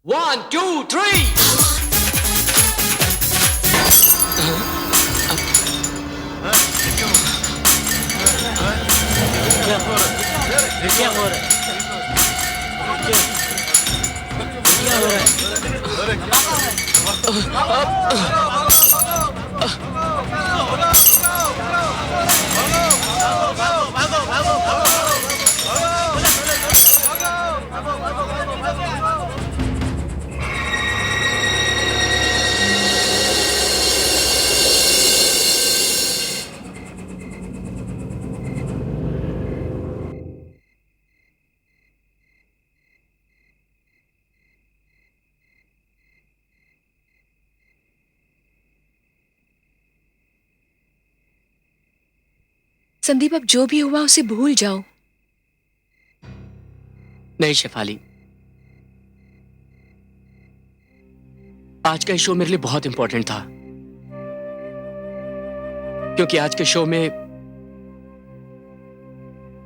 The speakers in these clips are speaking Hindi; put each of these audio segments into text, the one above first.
1, 2, 3. संदीप, अब जो भी हुआ उसे भूल जाओ। नहीं शेफाली, आज का शो मेरे लिए बहुत इंपॉर्टेंट था, क्योंकि आज के शो में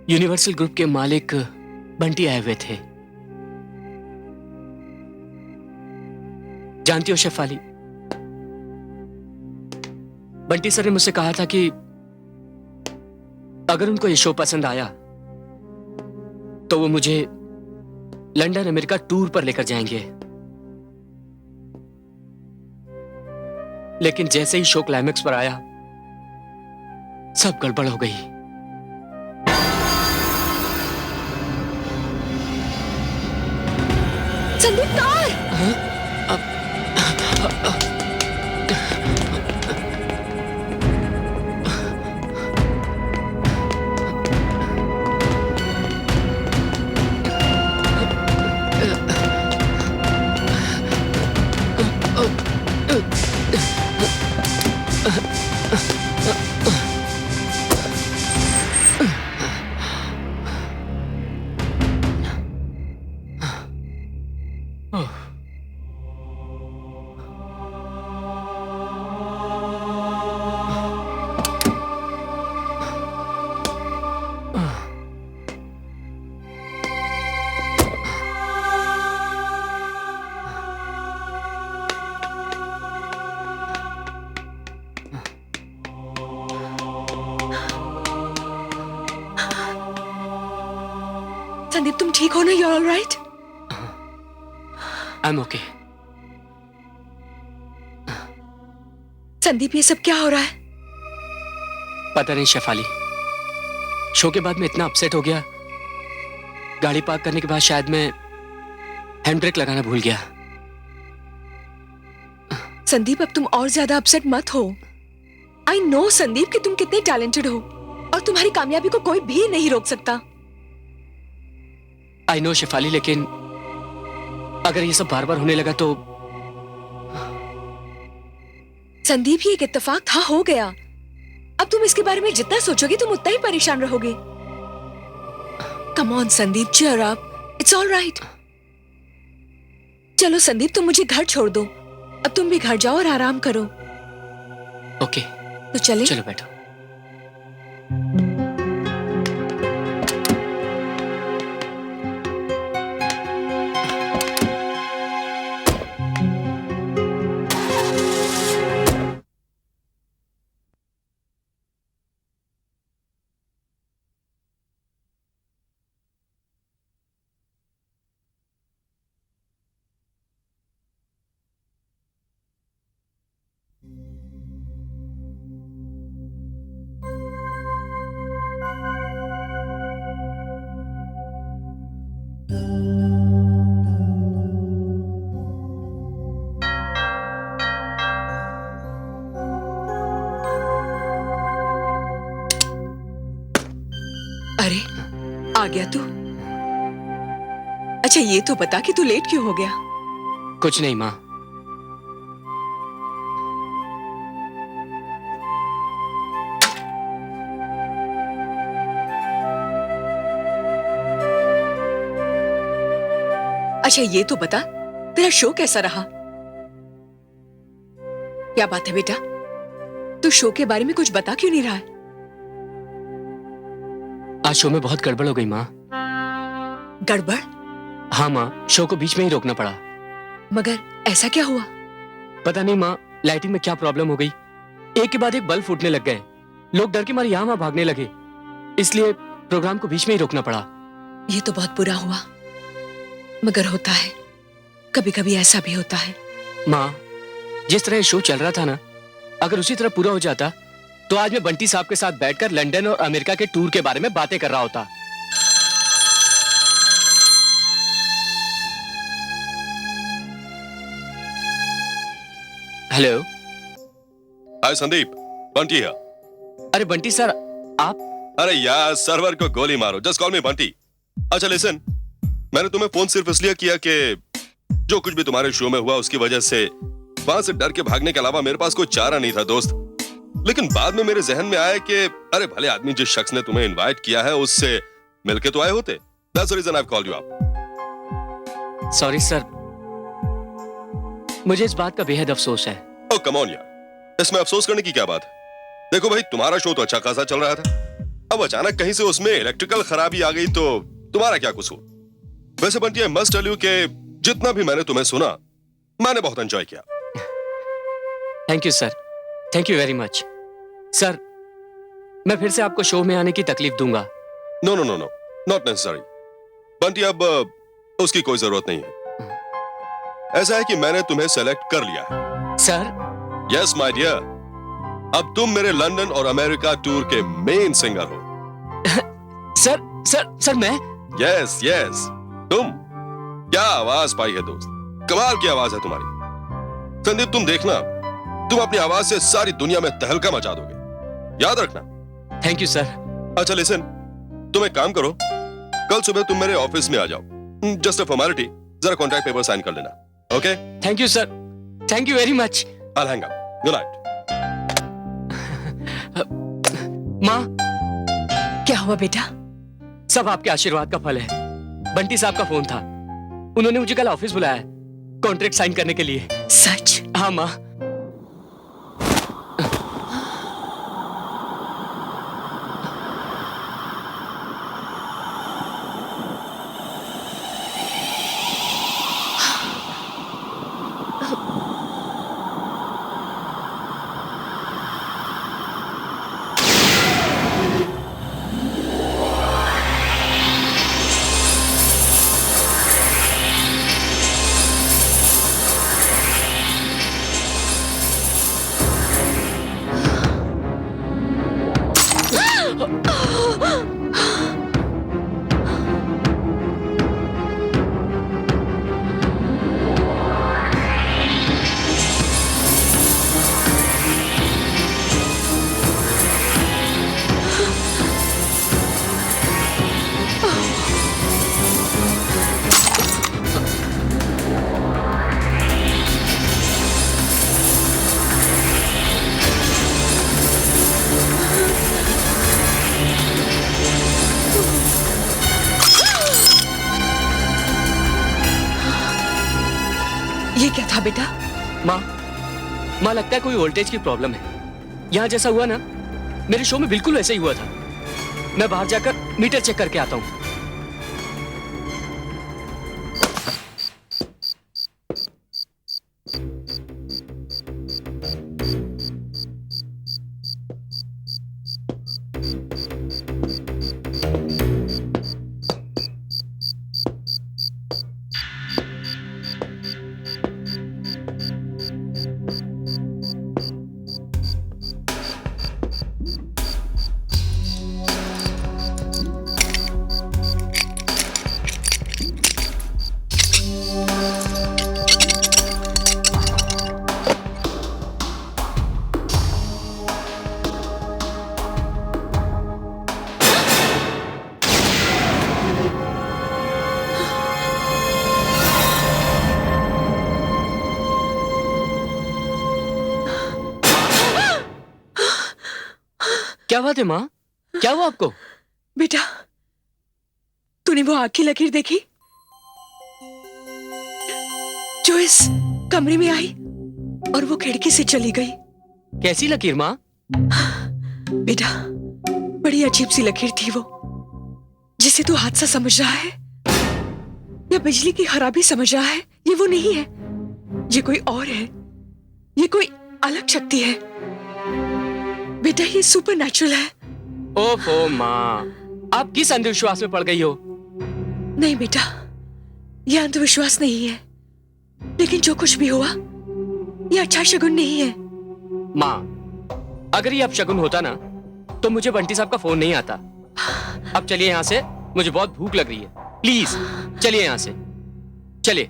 यूनिवर्सल ग्रुप के मालिक बंटी आए हुए थे। जानती हो शेफाली, बंटी सर ने मुझसे कहा था कि अगर उनको ये शो पसंद आया तो वो मुझे लंदन अमेरिका टूर पर लेकर जाएंगे। लेकिन जैसे ही शो क्लाइमेक्स पर आया, सब गड़बड़ हो गई। संदीप कार! संदीप, तुम ठीक हो ना? You are all right? I am okay. Sandeep, ये सब क्या हो रहा है? पता नहीं शेफाली, शो के बाद मैं इतना अपसेट हो गया, गाड़ी पार्क करने के बाद शायद मैं हैंड ब्रेक लगाना भूल गया। संदीप, अब तुम और ज्यादा अपसेट मत हो। आई नो संदीप कि तुम कितने टैलेंटेड हो और तुम्हारी कामयाबी को कोई भी नहीं रोक सकता। आई नो शेफाली, लेकिन अगर ये सब बार बार होने लगा तो। संदीप, ये एक इत्तेफाक था, हो गया। अब तुम इसके बारे में जितना सोचोगे तुम उतना ही परेशान रहोगे। Come on Sandeep, cheer up. It's all right. चलो संदीप, तुम मुझे घर छोड़ दो। अब तुम भी घर जाओ और आराम करो। ओके, तो चले? चलो बैठो। अरे, आ गया तू? अच्छा, ये तो बता कि तू लेट क्यों हो गया? कुछ नहीं माँ, अच्छा, ये तो बता, तेरा शो कैसा रहा? क्या बात है बेटा, तू शो के बारे में कुछ बता क्यों नहीं रहा है? आज शो में बहुत गड़बड़ हो गई माँ। गड़बड़? हाँ माँ, शो को बीच में ही रोकना पड़ा। मगर ऐसा क्या हुआ? पता नहीं माँ, लाइटिंग में क्या प्रॉब्लम हो गई, एक के बाद एक बल्ब फूटने लग गए, लोग डर के मारे यहाँ वहां भागने लगे, इसलिए प्रोग्राम को बीच में ही रोकना पड़ा। ये तो बहुत बुरा हुआ, मगर होता है, कभी कभी ऐसा भी होता है। माँ, जिस तरह शो चल रहा था ना, अगर उसी तरह पूरा हो जाता तो आज मैं बंटी साहब के साथ बैठकर लंदन और अमेरिका के टूर के बारे में बातें कर रहा होता। हेलो। हाय संदीप, बंटी है। अरे बंटी सर, आप? अरे यार, सर्वर को गोली मारो, जस्ट कॉल मी बंटी। अच्छा लिसन, मैंने तुम्हें फोन सिर्फ इसलिए किया कि जो कुछ भी तुम्हारे शो में हुआ उसकी वजह से वहां से डर के भागने के अलावा मेरे पास कोई चारा नहीं था दोस्त। लेकिन बाद में मेरे जहन में आया कि अरे भले आदमी जिस शख्स ने तुम्हें इनवाइट किया है उससे मिलके तो आए होते। That's the reason I've called you up. Sorry sir, मुझे इस बात का बेहद अफसोस है। Oh, come on यार, इसमें अफसोस करने की क्या बात है? देखो भाई, तुम्हारा शो तो अच्छा खासा चल रहा था, अब अचानक कहीं से उसमें इलेक्ट्रिकल खराबी आ गई तो तुम्हारा क्या कसूर? वैसे Bunty, I must tell you कि जितना भी मैंने तुम्हें सुना, मैंने बहुत एंजॉय किया। Thank you sir, thank you very much. Sir, मैं फिर से आपको शो में आने की तकलीफ दूंगा। No no no no, not necessary Bunty, अब उसकी कोई जरूरत नहीं है। ऐसा है कि मैंने तुम्हें सेलेक्ट कर लिया है। सर? यस माय डियर, अब तुम मेरे लंदन और अमेरिका टूर के मेन सिंगर हो। सर मैं? यस यस, तुम। क्या आवाज पाई है दोस्त, कमाल की आवाज है तुम्हारी। संदीप, तुम देखना, तुम अपनी आवाज से सारी दुनिया में तहलका मचा दोगे, याद रखना। Thank you sir. अच्छा लिसन, तुम एक काम करो, कल सुबह तुम मेरे ऑफिस में आ जाओ, जस्ट अ फॉर्मेलिटी, जरा कॉन्ट्रैक्ट पेपर साइन कर लेना। Okay? Thank you sir, thank you very much. I'll hang up. Good night. माँ, क्या हुआ बेटा? सब आपके आशीर्वाद का फल है। बंटी साहब का फोन था, उन्होंने मुझे कल ऑफिस बुलाया है कॉन्ट्रैक्ट साइन करने के लिए। सच? हाँ माँ। ये क्या था बेटा? माँ लगता है कोई वोल्टेज की प्रॉब्लम है। यहाँ जैसा हुआ ना, मेरे शो में बिल्कुल वैसा ही हुआ था। मैं बाहर जाकर मीटर चेक करके आता हूँ। क्या बात है माँ, क्या हुआ आपको? बेटा, तूने वो आग की लकीर देखी जो इस कमरे में आई और वो खिड़की से चली गई? कैसी लकीर माँ? बेटा, बड़ी अजीब सी लकीर थी वो, जिसे तू हादसा समझ रहा है या बिजली की खराबी समझ रहा है, ये वो नहीं है। ये कोई और है, ये कोई अलग शक्ति है बेटा, ये सुपर नेचुरल है। ओफो माँ, आप किस अंधविश्वास में पड़ गई हो? नहीं बेटा, ये अंधविश्वास नहीं है, लेकिन जो कुछ भी हुआ ये अच्छा शगुन नहीं है। माँ, अगर ये अपशगुन होता ना तो मुझे बंटी साहब का फोन नहीं आता। अब चलिए यहाँ से, मुझे बहुत भूख लग रही है। प्लीज चलिए यहाँ से, चलिए।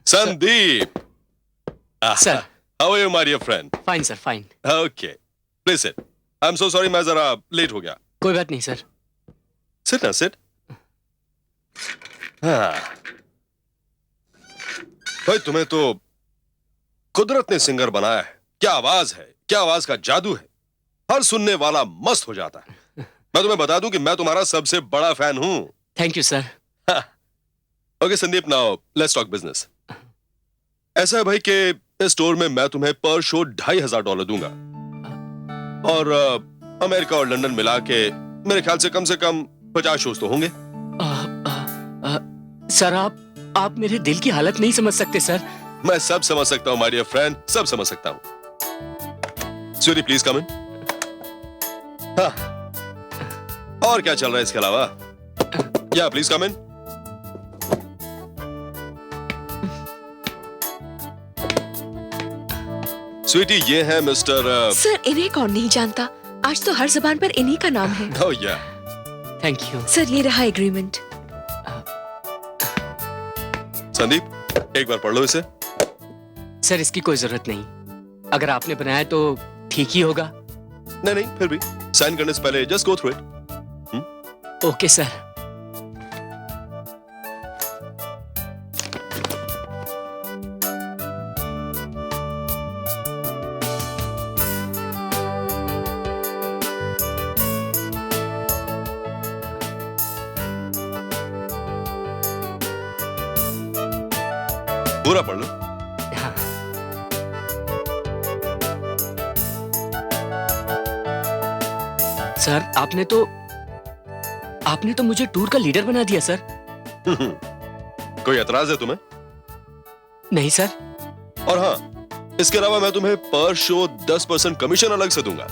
Sandeep, sir. How are you, my dear friend? Fine sir, fine. Okay. Please sit. I'm so sorry, मैं जरा लेट हो गया। कोई बात नहीं सर। Sit ना, sit. हाँ। भाई तुम्हें तो कुदरत ने सिंगर बनाया है। क्या आवाज है, क्या आवाज का जादू है। हर सुनने वाला मस्त हो जाता है। मैं तुम्हें बता दूं कि मैं तुम्हारा सबसे बड़ा फैन हूं। Thank you sir. Okay Sandeep, now let's talk business. ऐसा है भाई कि इस स्टोर में मैं तुम्हें पर शो $2,500 दूंगा और अमेरिका और लंदन मिला के मेरे ख्याल से कम 50 शोज तो होंगे। सर आप मेरे दिल की हालत नहीं समझ सकते सर। मैं सब समझ सकता हूँ माय डियर फ्रेंड, सब समझ सकता हूँ। स्वीटी प्लीज कम इन। हाँ, और क्या चल रहा है इसके अलावा? या प्लीज कम इन। स्वीटी ये है मिस्टर सर, इन्हें कौन नहीं जानता? आज तो हर जबान पर इन्हीं का नाम है। ओह या, थैंक यू सर, ये रहा एग्रीमेंट। संदीप एक बार पढ़ लो इसे। सर। इसकी कोई जरूरत नहीं, अगर आपने बनाया तो ठीक ही होगा। नहीं फिर भी साइन करने से पहले just go through it. Okay sir. पूरा पढ़ लो। हाँ। सर आपने तो मुझे टूर का लीडर बना दिया सर। कोई एतराज है तुम्हें? नहीं सर। और हाँ, इसके अलावा मैं तुम्हें पर शो 10% कमीशन अलग से दूंगा।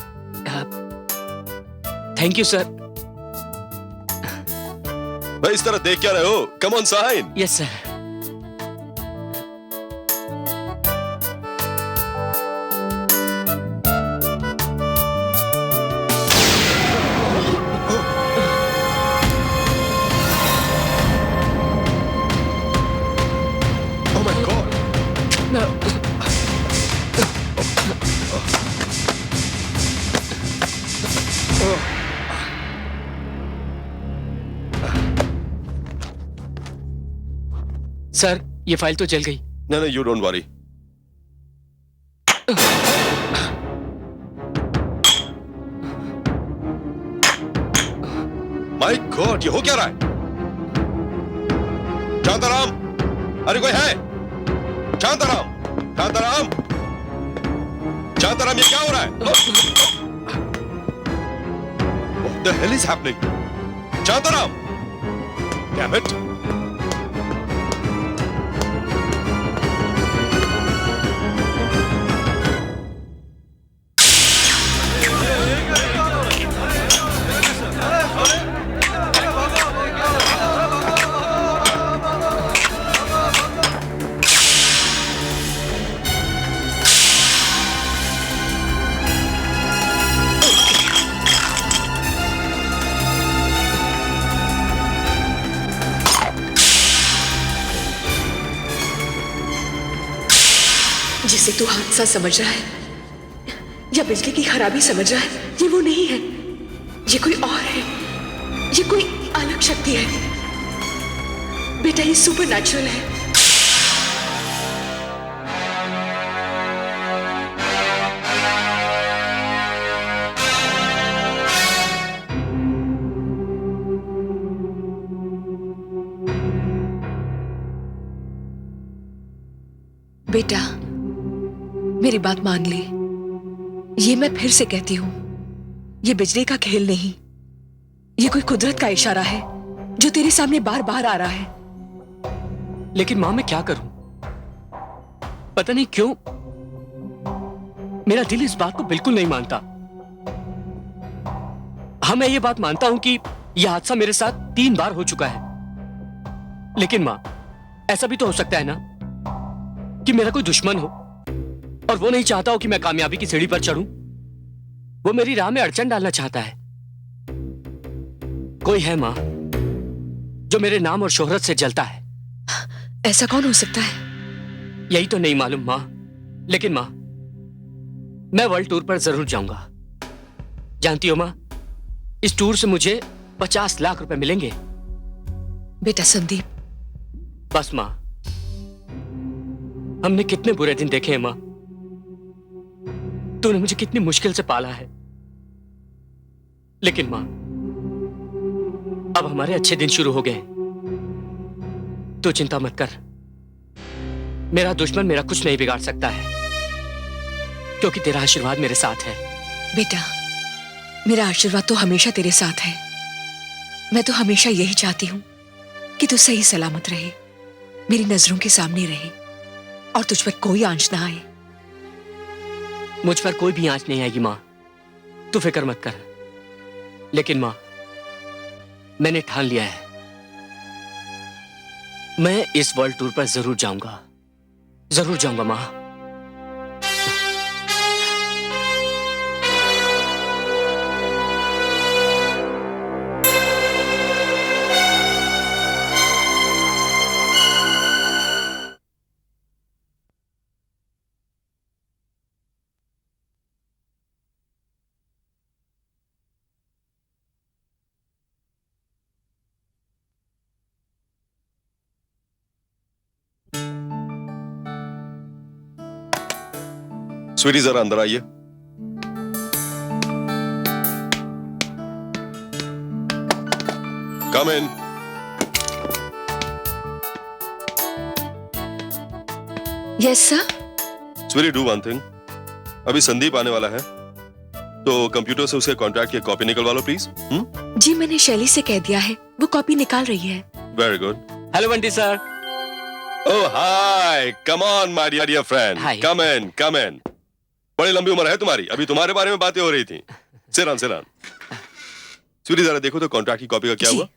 Thank you sir. भाई इस तरह देख क्या रहे हो? Come on sign. Yes sir. Sir, ये फाइल तो जल गई। नहीं you don't worry. My God, ये हो क्या रहा है? शांताराम, अरे कोई है? शांताराम, शांताराम, शांताराम, ये क्या हो रहा है? What the hell is happening? Shantaram, damn it! जिसे तू हादसा समझ रहा है या बिजली की खराबी समझ रहा है, ये वो नहीं है। ये कोई और है। ये कोई अलग शक्ति है बेटा। ये सुपर नेचुरल है। बेटा, मेरी बात मान ले। ये मैं फिर से कहती हूं, ये बिजली का खेल नहीं, ये कोई कुदरत का इशारा है जो तेरे सामने बार बार आ रहा है। लेकिन मां, मैं क्या करूं? पता नहीं क्यों मेरा दिल इस बात को बिल्कुल नहीं मानता। हाँ, मैं ये बात मानता हूं कि यह हादसा मेरे साथ 3 बार हो चुका है। लेकिन मां, ऐसा भी तो हो सकता है ना कि मेरा कोई दुश्मन हो और वो नहीं चाहता हो कि मैं कामयाबी की सीढ़ी पर चढ़ूं। वो मेरी राह में अड़चन डालना चाहता है। कोई है मां जो मेरे नाम और शोहरत से जलता है। ऐसा कौन हो सकता है? यही तो नहीं मालूम मां। लेकिन माँ, मैं वर्ल्ड टूर पर जरूर जाऊंगा। जानती हो माँ, इस टूर से मुझे 50 लाख रुपए मिलेंगे। बेटा संदीप, बस माँ, हमने कितने बुरे दिन देखे हैं माँ। तूने मुझे कितनी मुश्किल से पाला है, लेकिन माँ अब हमारे अच्छे दिन शुरू हो गए। तू चिंता मत कर, मेरा दुश्मन मेरा कुछ नहीं बिगाड़ सकता है, क्योंकि तेरा आशीर्वाद मेरे साथ है। बेटा, मेरा आशीर्वाद तो हमेशा तेरे साथ है। मैं तो हमेशा यही चाहती हूँ कि तू सही सलामत रहे, मेरी नजरों के सामने रहे और तुझ पर कोई आंच ना आए। मुझ पर कोई भी आंच नहीं आएगी माँ, तू फिक्र मत कर। लेकिन माँ, मैंने ठान लिया है, मैं इस वर्ल्ड टूर पर जरूर जाऊंगा, जरूर जाऊंगा माँ। स्वीटी जरा अंदर आइए। Come in. Yes sir. Sweetie, do one thing. अभी संदीप आने वाला है, तो कंप्यूटर से उसके कॉन्ट्रैक्ट की कॉपी निकलवा लो प्लीज। जी मैंने शैली से कह दिया है, वो कॉपी निकाल रही है। Very good. Hello Bunty sir. Oh hi, come on my dear friend, Hi. Come in, come in. बड़ी लंबी उम्र है तुम्हारी, अभी तुम्हारे बारे में बातें हो रही थी। Sit on, sit on. Sweetie जरा देखो तो कॉन्ट्रैक्ट की कॉपी का क्या जी। हुआ?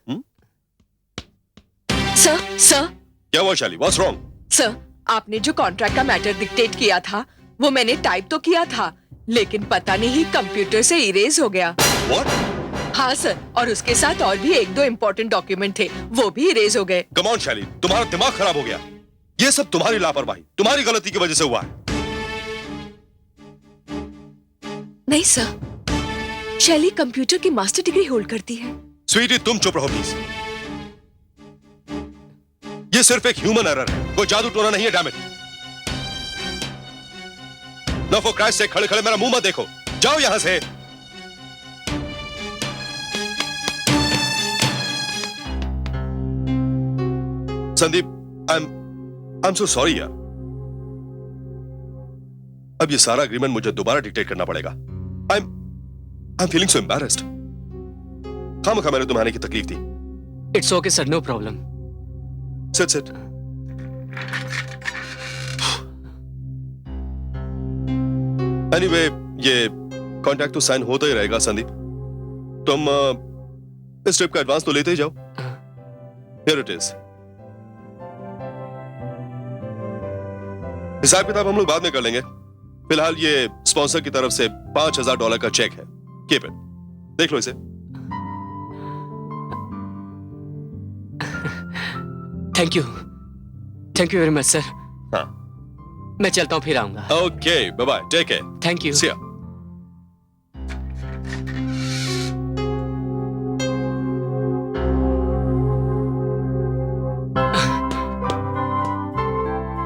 सर क्या हुआ शैली? What's wrong? सर, आपने जो कॉन्ट्रैक्ट का मैटर डिक्टेट किया था वो मैंने टाइप तो किया था, लेकिन पता नहीं कंप्यूटर से इरेज हो गया। व्हाट? हाँ सर, और उसके साथ और भी 1-2 इम्पोर्टेंट डॉक्यूमेंट थे, वो भी इरेज हो गए। कम ऑन शैली, तुम्हारा दिमाग खराब हो गया। ये सब तुम्हारी लापरवाही, तुम्हारी गलती की वजह से हुआ है। नहीं सर, शैली कंप्यूटर की मास्टर डिग्री होल्ड करती है। स्वीटी तुम चुप रहो प्लीज। ये सिर्फ एक ह्यूमन एरर है, कोई जादू टोना नहीं है। Damn it. No for Christ से खड़े खड़े मेरा मुंह मत देखो, जाओ यहां से। Sandeep, I am so sorry यार। अब ये सारा एग्रीमेंट मुझे दोबारा डिक्टेट करना पड़ेगा। I am feeling so embarrassed. खामखा मैंने तुम्हारे की तकलीफ दी। It's okay sir, no problem. Sit sit. Anyway, ये कॉन्ट्रैक्ट तो साइन होता ही रहेगा संदीप। तुम इस ट्रिप का एडवांस तो लेते ही जाओ। Here it is. हिसाब किताब हम लोग बाद में कर लेंगे। फिलहाल ये स्पॉन्सर की तरफ से $5,000 का चेक है। कीप इट, देख लो इसे। Thank you very much sir. हाँ, मैं चलता हूँ, फिर आऊंगा। Okay, bye bye, take care. Thank you. See ya.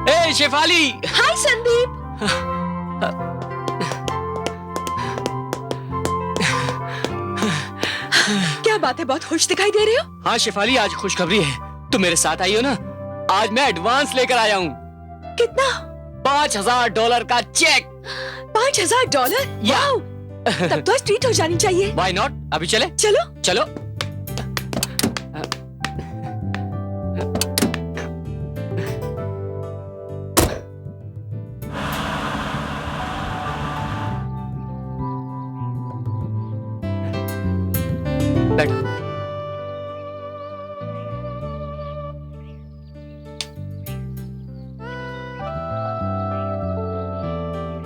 Hey Shefali. हाय संदीप। क्या बात है, बहुत खुश दिखाई दे रहे हो। हाँ शेफाली, आज खुशखबरी है, तुम मेरे साथ आई हो ना। आज मैं एडवांस लेकर आया हूँ। कितना? $5,000 का चेक। $5,000? या। वाओ, तब तो आज ट्रीट हो जानी चाहिए। Why not? अभी चले? चलो। चलो। बैठो।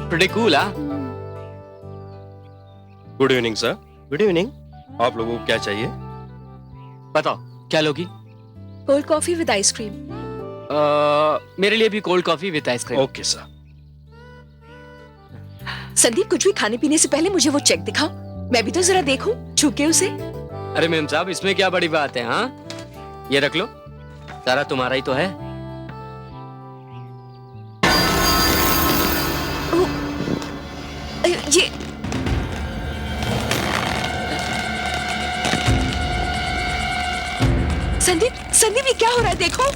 Pretty cool, हाँ? Good evening sir. Good evening. आप लोगों को क्या चाहिए? बताओ क्या लोगी? Cold coffee with ice cream. मेरे लिए भी cold coffee with ice cream. Okay sir. Sandeep, कुछ भी खाने पीने से पहले मुझे वो चेक दिखाओ, मैं भी तो जरा देखूं छू के उसे। अरे मेम साहब, इसमें क्या बड़ी बात है? हाँ, ये रख लो, सारा तुम्हारा ही तो है। ये संदीप, संदीप, ये क्या हो रहा है? देखो।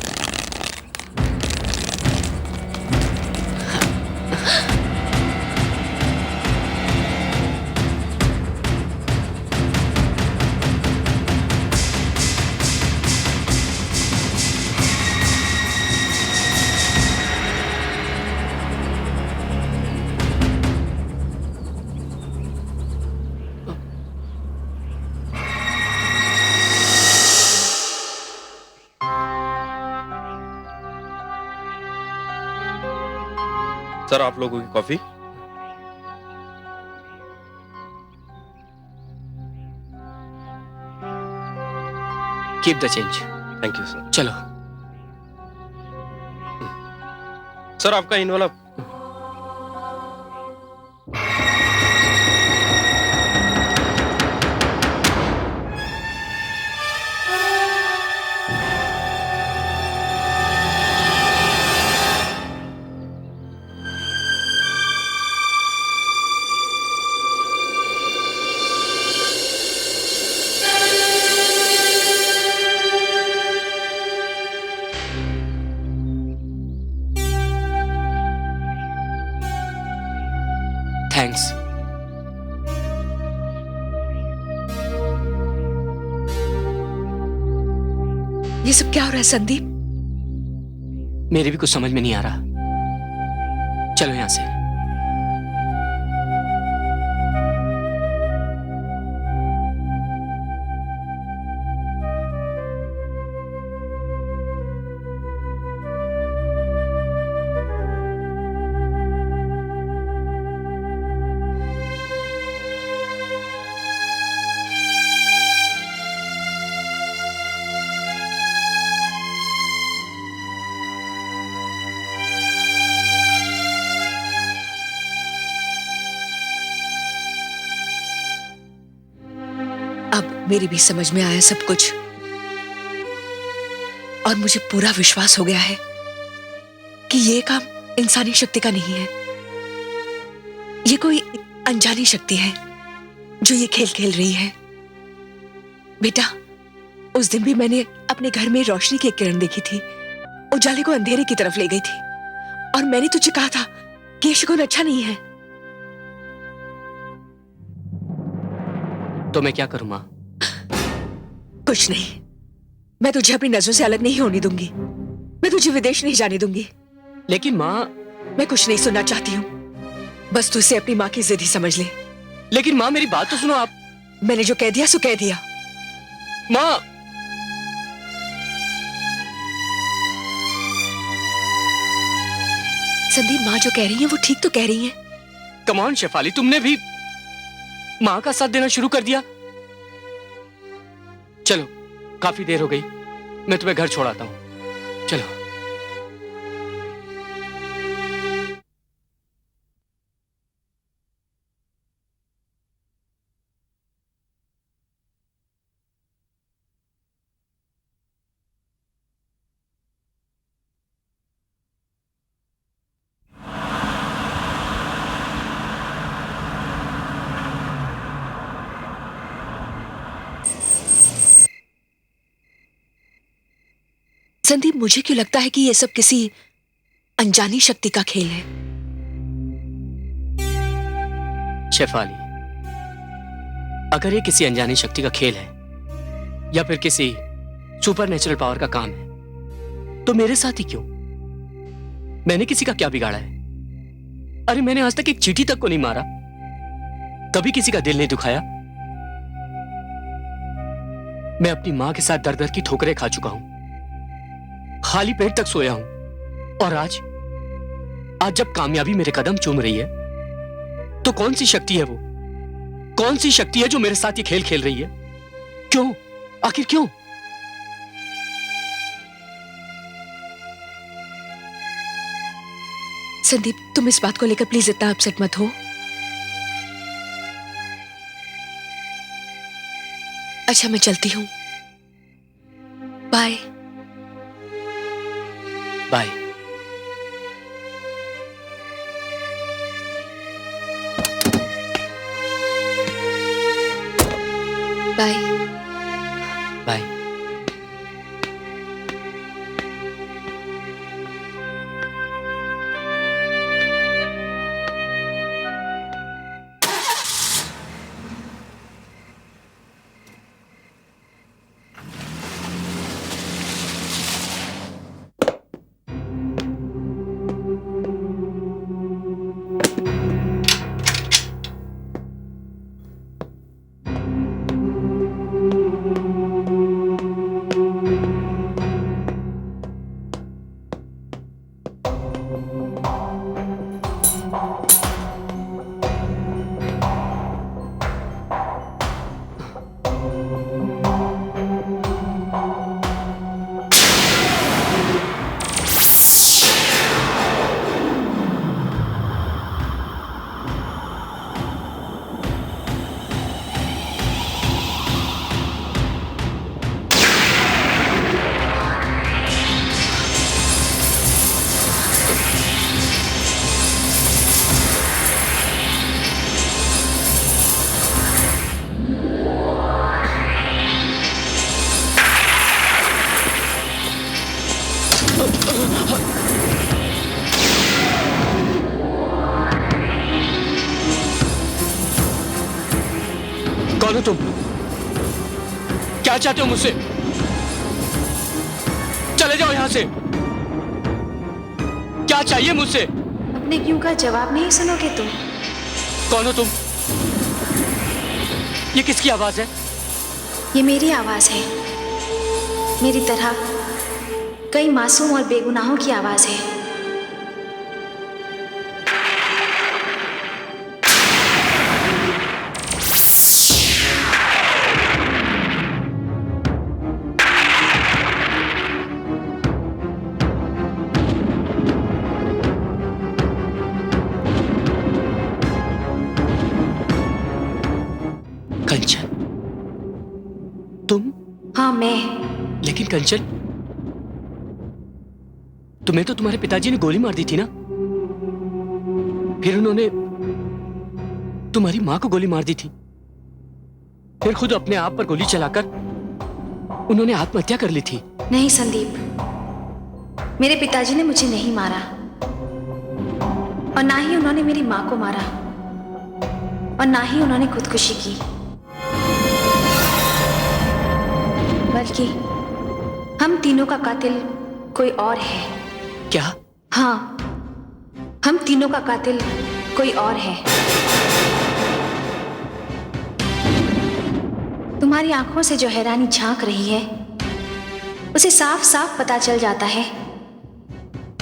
सर, आप लोगों की coffee. Keep the change. Thank you sir. चलो। सर, आपका इन वाला थैंक्स। ये सब क्या हो रहा है संदीप? मेरे भी कुछ समझ में नहीं आ रहा। चलो यहां से। अब मेरी भी समझ में आया सब कुछ, और मुझे पूरा विश्वास हो गया है कि ये काम इंसानी शक्ति का नहीं है। ये कोई अनजानी शक्ति है जो ये खेल खेल रही है। बेटा, उस दिन भी मैंने अपने घर में रोशनी की एक किरण देखी थी, उजाले को अंधेरे की तरफ ले गई थी, और मैंने तुझे कहा था कि ये शगुन अच्छा नहीं है। तो मैं क्या करूं मां? कुछ नहीं, मैं तुझे अपनी नजरों से अलग नहीं होने दूंगी। मैं तुझे विदेश नहीं जाने दूंगी। लेकिन मां। मैं कुछ नहीं सुनना चाहती हूँ, बस तू इसे अपनी माँ की जिद ही समझ ले। लेकिन मां, मेरी बात तो सुनो आप। मैंने जो कह दिया सो कह दिया। मां। संदीप, माँ जो कह रही है वो ठीक तो कह रही है। कम ऑन शेफाली, तुमने भी मां का साथ देना शुरू कर दिया। चलो, काफी देर हो गई, मैं तुम्हें घर छोड़ आता हूं। चलो। संदीप, मुझे क्यों लगता है कि ये सब किसी अनजानी शक्ति का खेल है। शेफाली, अगर ये किसी अनजानी शक्ति का खेल है या फिर किसी सुपर नेचुरल पावर का काम है, तो मेरे साथ ही क्यों? मैंने किसी का क्या बिगाड़ा है? अरे, मैंने आज तक एक चींटी तक को नहीं मारा, कभी किसी का दिल नहीं दुखाया। मैं अपनी मां के साथ दर दर की ठोकरें खा चुका हूं, खाली पेट तक सोया हूं, और आज जब कामयाबी मेरे कदम चूम रही है, तो कौन सी शक्ति है वो? कौन सी शक्ति है जो मेरे साथ ये खेल खेल रही है? क्यों? आखिर क्यों? संदीप, तुम इस बात को लेकर प्लीज इतना अपसेट मत हो। अच्छा, मैं चलती हूँ। बाय। बाय। बाय। बाय। कौन हो तुम? क्या चाहते हो मुझसे? चले जाओ यहां से। क्या चाहिए मुझसे? अपने क्यों का जवाब नहीं सुनोगे तुम? कौन हो तुम? ये किसकी आवाज है? ये मेरी आवाज है। मेरी तरह कई मासूम और बेगुनाहों की आवाज है। कंचन, तुम? हाँ, मैं। लेकिन कंचन, तुम्हें तो तुम्हारे पिताजी ने गोली मार दी थी ना? फिर उन्होंने तुम्हारी मां को गोली मार दी थी। फिर खुद अपने आप पर गोली चलाकर उन्होंने आत्महत्या कर ली थी। नहीं संदीप, मेरे पिताजी ने मुझे नहीं मारा और ना ही उन्होंने मेरी मां को मारा और ना ही उन्होंने खुदकुशी की, बल्कि हम तीनों का कातिल कोई और है। क्या? हाँ, हम तीनों का कातिल कोई और है। तुम्हारी आंखों से जो हैरानी झांक रही है, उसे साफ साफ पता चल जाता है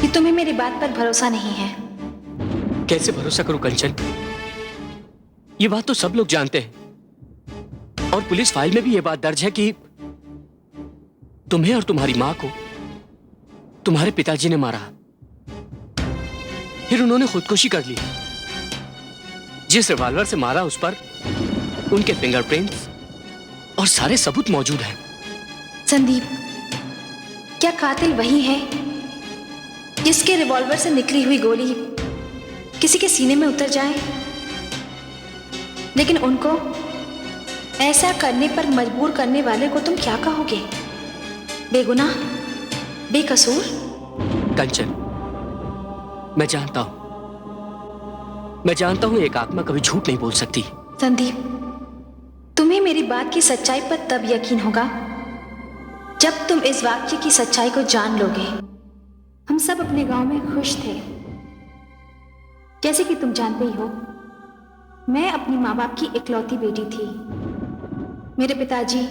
कि तुम्हें मेरी बात पर भरोसा नहीं है। कैसे भरोसा करूं कंचन? ये बात तो सब लोग जानते हैं और पुलिस फाइल में भी ये बात दर्ज है कि तुम्हें और तुम्हारी मां को तुम्हारे पिताजी ने मारा, फिर उन्होंने खुदकुशी कर ली। जिस रिवॉल्वर से मारा उस पर उनके फिंगरप्रिंट्स और सारे सबूत मौजूद हैं। संदीप, क्या कातिल वही है जिसके रिवॉल्वर से निकली हुई गोली किसी के सीने में उतर जाए, लेकिन उनको ऐसा करने पर मजबूर करने वाले को तुम क्या कहोगे? बेगुनाह, बेकसूर? कंचन, मैं जानता हूं एक आत्मा कभी झूठ नहीं बोल सकती। संदीप, तुम्हें मेरी बात की सच्चाई पर तब यकीन होगा जब तुम इस वाक्य की सच्चाई को जान लोगे। हम सब अपने गांव में खुश थे। जैसे कि तुम जानते ही हो, मैं अपनी माँ बाप की इकलौती बेटी थी। मेरे पिताजी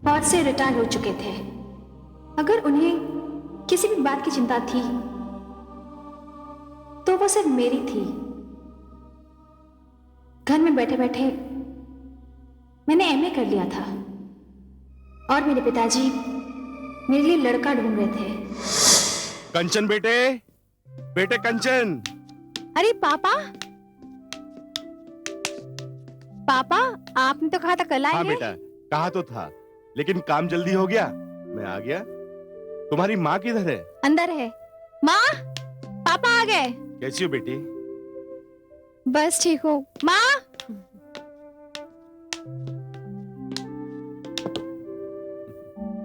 फौज से रिटायर हो चुके थे। अगर उन्हें किसी भी बात की चिंता थी तो वो सिर्फ मेरी थी। घर में बैठे बैठे मैंने एमए कर लिया था और मेरे पिताजी मेरे लिए लड़का ढूंढ रहे थे। कंचन बेटे, बेटे कंचन। अरे पापा, पापा आपने तो कहा था कल हाँ आएंगे। बेटा, कहा तो था, लेकिन काम जल्दी हो गया, मैं आ गया। तुम्हारी माँ किधर है? अंदर है। माँ, पापा आ गए। कैसी हो बेटी? बस ठीक हो। माँ,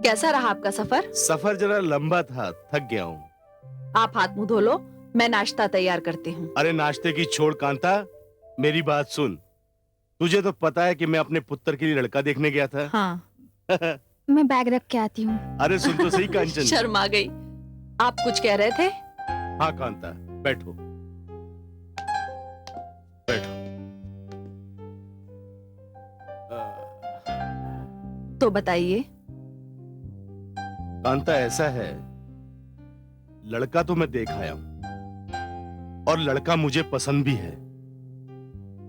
कैसा रहा आपका सफर? सफर जरा लंबा था, थक गया हूँ। आप हाथ मुंह धो लो, मैं नाश्ता तैयार करती हूँ। अरे नाश्ते की छोड़ कांता, मेरी बात सुन। तुझे तो पता है कि मैं अपने पुत्र के लिए लड़का देखने गया था। हाँ। मैं बैग रख के आती हूँ। अरे सुन तो सही कांचन। शर्म आ गई। आप कुछ कह रहे थे? हाँ कांता, बैठो बैठो। तो बताइए। कांता ऐसा है, लड़का तो मैं देख आया हूं और लड़का मुझे पसंद भी है।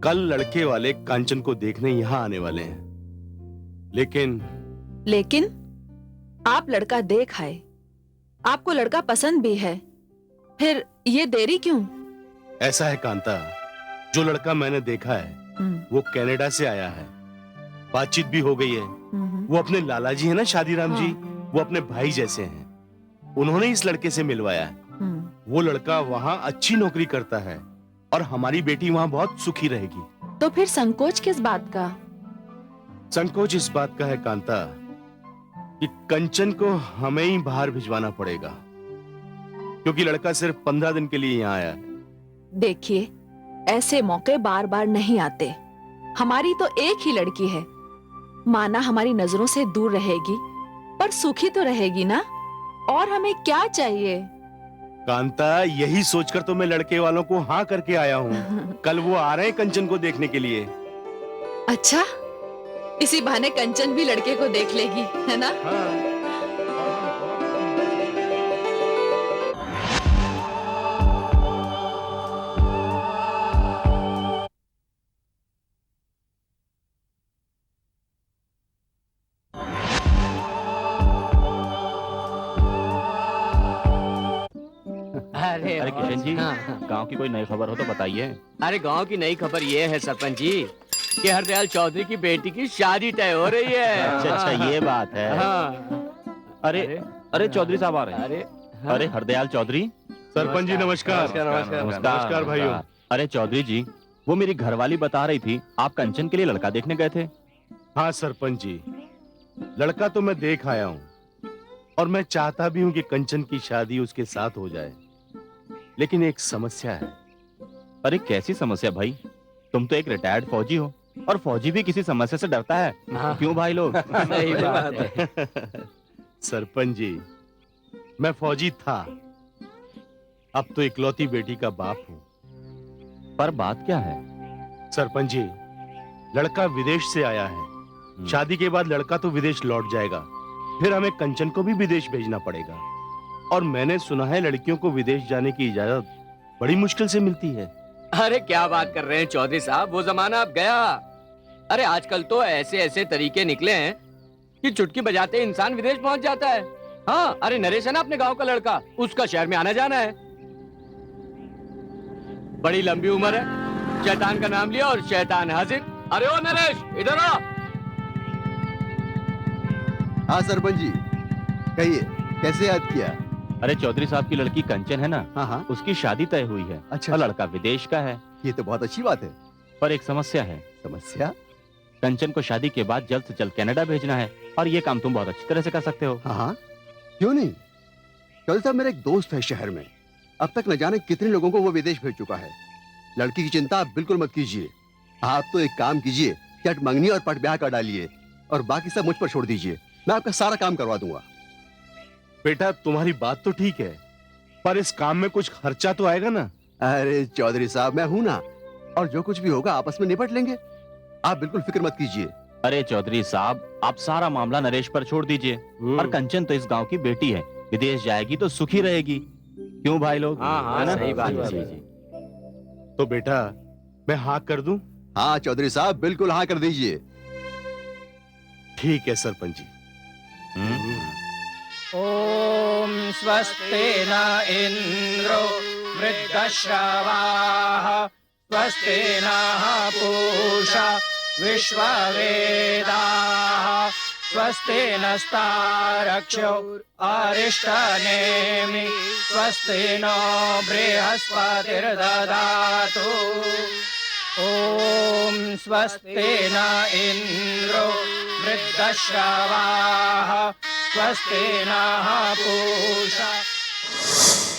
कल लड़के वाले कांचन को देखने यहां आने वाले हैं। लेकिन आप लड़का देख आए, आपको लड़का पसंद भी है, फिर ये देरी क्यों? ऐसा है कांता, जो लड़का मैंने देखा है वो कनाडा से आया है। बातचीत भी हो गई है। वो अपने लाला जी है ना, शादीराम जी, वो अपने भाई जैसे हैं। उन्होंने इस लड़के से मिलवाया है। वो लड़का वहाँ अच्छी नौकरी करता है और हमारी बेटी वहाँ बहुत सुखी रहेगी। तो फिर संकोच किस बात का? संकोच इस बात का है कांता कि कंचन को हमें ही बाहर भिजवाना पड़ेगा, क्योंकि लड़का सिर्फ 15 दिन के लिए यहाँ आया है। देखिए, ऐसे मौके बार बार नहीं आते। हमारी तो एक ही लड़की है, माना हमारी नजरों से दूर रहेगी पर सुखी तो रहेगी ना। और हमें क्या चाहिए? कांता, यही सोचकर तो मैं लड़के वालों को हाँ करके आया हूँ। कल वो आ रहे हैं कंचन को देखने के लिए। अच्छा, इसी बहाने कंचन भी लड़के को देख लेगी, है ना? हाँ। अरे किशन जी, हाँ। गांव की कोई नई खबर हो तो बताइए। अरे गांव की नई खबर ये है सरपंच जी कि हरदयाल चौधरी की बेटी की शादी तय हो रही है। अच्छा अच्छा, ये बात है। हाँ। अरे अरे चौधरी साहब आ रहे हैं। अरे अरे हरदयाल चौधरी। सरपंच जी नमस्कार। नमस्कार भाइयों। अरे चौधरी जी, वो मेरी घरवाली बता रही थी आप कंचन के लिए लड़का देखने गए थे। हाँ सरपंच जी, लड़का तो मैं देख आया हूँ और मैं चाहता भी हूँ कि कंचन की शादी उसके साथ हो जाए, लेकिन एक समस्या है। अरे कैसी समस्या भाई? तुम तो एक रिटायर्ड फौजी हो और फौजी भी किसी समस्या से डरता है। क्यों भाई लोग? सही बात है। सरपंच जी, मैं फौजी था, अब तो इकलौती बेटी का बाप हूँ। पर बात क्या है? सरपंच जी, लड़का विदेश से आया है। शादी के बाद लड़का तो विदेश लौट जाएगा, फिर हमें कंचन को भी विदेश भेजना पड़ेगा। और मैंने सुना है लड़कियों को विदेश जाने की इजाजत बड़ी मुश्किल से मिलती है। अरे क्या बात कर रहे हैं चौधरी साहब, वो जमाना अब गया। अरे आजकल तो ऐसे ऐसे तरीके निकले हैं कि चुटकी बजाते इंसान विदेश पहुंच जाता है। हाँ, अरे नरेश है ना अपने गांव का लड़का, उसका शहर में आना जाना है। बड़ी लंबी उम्र है, शैतान का नाम लिया और शैतान हाजिर। अरे ओ नरेश, इधर आ। हाँ सरपंच जी, कहिए कैसे याद किया? अरे चौधरी साहब की लड़की कंचन है ना, हाँ, उसकी शादी तय हुई है। अच्छा, और लड़का विदेश का है। ये तो बहुत अच्छी बात है। पर एक समस्या है। समस्या? कंचन को शादी के बाद जल्द से जल्द कनाडा भेजना है और ये काम तुम बहुत अच्छी तरह से कर सकते हो। हाँ, क्यों नहीं? चौधरी साहब, मेरा एक दोस्त है शहर में, अब तक न जाने कितने लोगों को वो विदेश भेज चुका है। लड़की की चिंता आप बिल्कुल मत कीजिए। आप तो एक काम कीजिए, चट मंगनी और पट ब्याह कर डालिए और बाकी सब मुझ पर छोड़ दीजिए। मैं आपका सारा काम करवा दूंगा। बेटा, तुम्हारी बात तो ठीक है, पर इस काम में कुछ खर्चा तो आएगा ना। अरे चौधरी साहब, मैं हूं ना, और जो कुछ भी होगा आपस में निपट लेंगे। आप बिल्कुल फिक्र मत कीजिए। अरे चौधरी साहब, आप सारा मामला नरेश पर छोड़ दीजिए। और कंचन तो इस गांव की बेटी है, विदेश जाएगी तो सुखी रहेगी। क्यों भाई लोग? हाँ, हाँ, है ना? सही बात है। जी। तो बेटा, मैं हाँ कर दूं? हाँ चौधरी साहब, बिल्कुल हाँ कर दीजिए। ठीक है सरपंच जी। ॐ स्वस्ति न इन्द्रो वृद्धश्रवाः स्वस्ति नः पूषा विश्ववेदाः स्वस्ति नस्तारक्षो अरिष्टनेमि स्वस्ति नो बृहस्पतिर्ददातु ॐ स्वस्ति न इन्द्रो वृद्धश्रवाः स्वस्ति नः पूषा।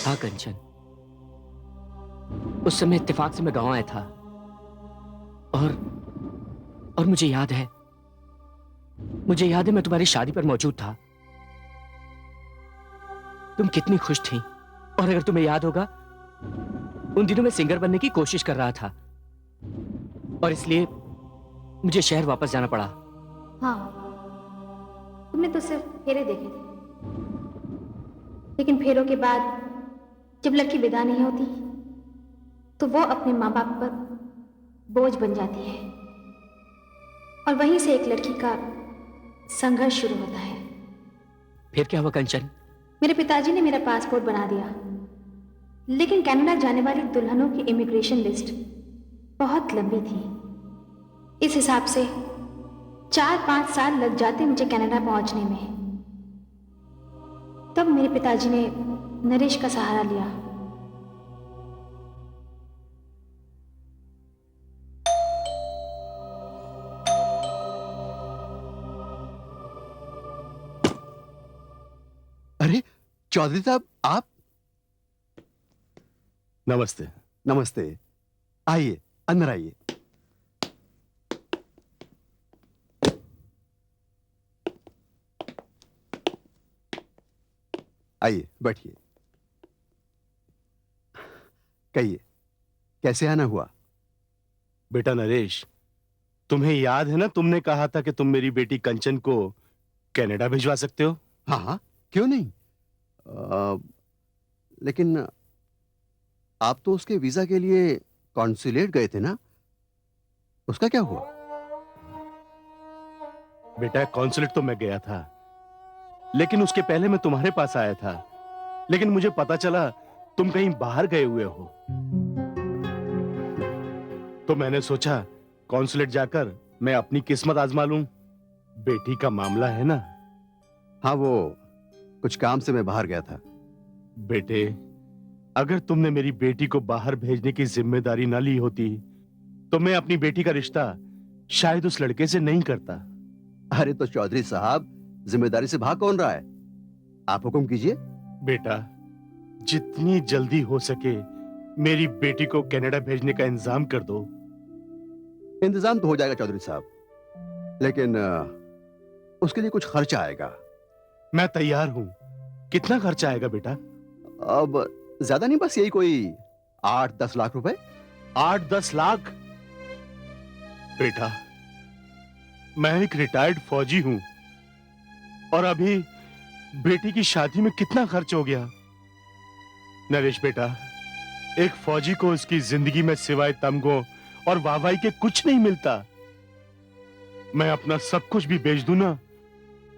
हाँ कंचन, उस समय इत्तेफाक से मैं गांव आया था और मुझे याद है मैं तुम्हारी शादी पर मौजूद था। तुम कितनी खुश थी, और अगर तुम्हें याद होगा उन दिनों मैं सिंगर बनने की कोशिश कर रहा था और इसलिए मुझे शहर वापस जाना पड़ा। हाँ, तुमने तो सिर्फ फेरे देखे थे, लेकिन फेरों के बाद जब लड़की विदा नहीं होती तो वो अपने माँ बाप पर बोझ बन जाती है, और वहीं से एक लड़की का संघर्ष शुरू होता है। फिर क्या हुआ कंचन? मेरे पिताजी ने मेरा पासपोर्ट बना दिया, लेकिन कनाडा जाने वाली दुल्हनों की इमिग्रेशन लिस्ट बहुत लंबी थी। इस हिसाब से 4-5 साल लग जाते मुझे कनाडा पहुंचने में। तब मेरे पिताजी ने नरेश का सहारा लिया। अरे चौधरी साहब, आप? नमस्ते। नमस्ते, आइए अंदर आइए। आइए बैठिए। कहिए, कैसे आना हुआ? बेटा नरेश, तुम्हें याद है ना, तुमने कहा था कि तुम मेरी बेटी कंचन को कनाडा भिजवा सकते हो? हाँ हाँ, क्यों नहीं। लेकिन आप तो उसके वीजा के लिए कॉन्सुलेट गए थे ना, उसका क्या हुआ? बेटा कॉन्सुलेट तो मैं गया था, लेकिन उसके पहले मैं तुम्हारे पास आया था, लेकिन मुझे पता चला तुम कहीं बाहर गए हुए हो। तो मैंने सोचा कॉन्सुलेट जाकर मैं अपनी किस्मत आजमा लूं। बेटी का मामला है ना। हाँ, वो कुछ काम से मैं बाहर गया था। बेटे, अगर तुमने मेरी बेटी को बाहर भेजने की जिम्मेदारी ना ली होती तो मैं अपनी बेटी का रिश्ता शायद उस लड़के से नहीं करता। अरे तो चौधरी साहब, जिम्मेदारी से भाग कौन रहा है? आप हुक्म कीजिए। बेटा, जितनी जल्दी हो सके मेरी बेटी को कनाडा भेजने का इंतजाम कर दो। इंतजाम तो हो जाएगा चौधरी साहब, लेकिन उसके लिए कुछ खर्चा आएगा। मैं तैयार हूं। कितना खर्चा आएगा बेटा? अब ज्यादा नहीं, बस यही कोई 8-10 लाख रुपए। 8-10 लाख? बेटा, मैं एक रिटायर्ड फौजी हूं और अभी बेटी की शादी में कितना खर्च हो गया। नरेश बेटा, एक फौजी को उसकी जिंदगी में सिवाय तमगों और वाहवाही के कुछ नहीं मिलता। मैं अपना सब कुछ भी बेच दूं ना,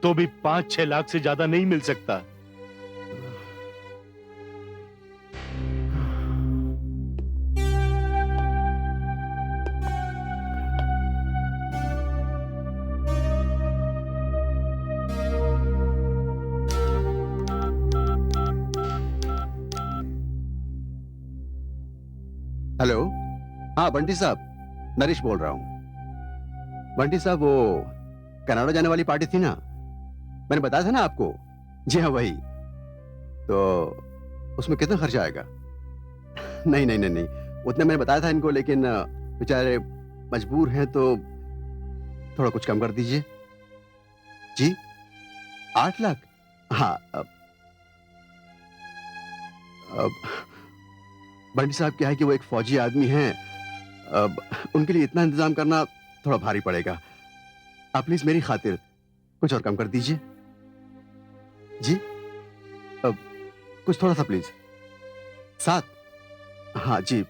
तो भी 5-6 लाख से ज्यादा नहीं मिल सकता। हेलो, हाँ बंटी साहब, नरेश बोल रहा हूँ। बंटी साहब, वो कनाडा जाने वाली पार्टी थी ना, मैंने बताया था ना आपको। जी हाँ, वही। तो उसमें कितना खर्चा आएगा? नहीं नहीं नहीं नहीं, उतने मैंने बताया था इनको, लेकिन बेचारे मजबूर हैं, तो थोड़ा कुछ कम कर दीजिए। जी 8 लाख? हाँ। अब बंटी साहब क्या है कि वो एक फौजी आदमी हैं, अब उनके लिए इतना इंतजाम करना थोड़ा भारी पड़ेगा। आप प्लीज मेरी खातिर कुछ और कम कर दीजिए। जी, अब कुछ थोड़ा सा प्लीज। 7? हाँ जी।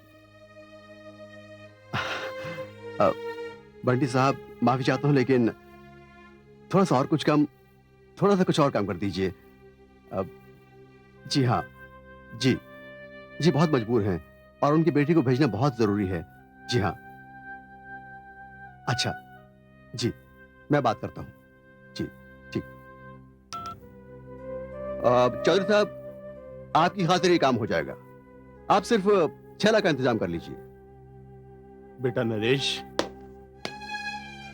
बंटी साहब, माफी चाहता हूं, लेकिन थोड़ा सा और कुछ कम, थोड़ा सा कुछ और कम कर दीजिए। अब जी हाँ, जी जी, बहुत मजबूर हैं और उनकी बेटी को भेजना बहुत जरूरी है। जी हाँ। अच्छा, जी, मैं बात करता हूँ। जी, ठीक। चौधरी साहब, आपकी खातिर ये काम हो जाएगा। आप सिर्फ 6 लाख का इंतजाम कर लीजिए। बेटा नरेश,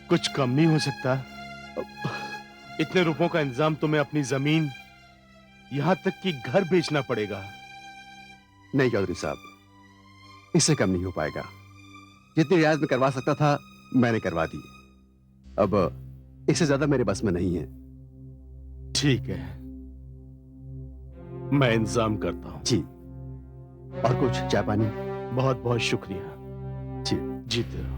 कुछ कम नहीं हो सकता? इतने रुपयों का इंतजाम तुम्हें अपनी जमीन, यहां तक कि घर बेचना पड़ेगा। नहीं चौधरी साहब, इससे कम नहीं हो पाएगा। जितनी रियायत में करवा सकता था मैंने करवा दी। अब इससे ज्यादा मेरे बस में नहीं है। ठीक है, मैं इंतजाम करता हूं। जी, और कुछ चाय पानी? बहुत बहुत शुक्रिया। जी। जीते रहो।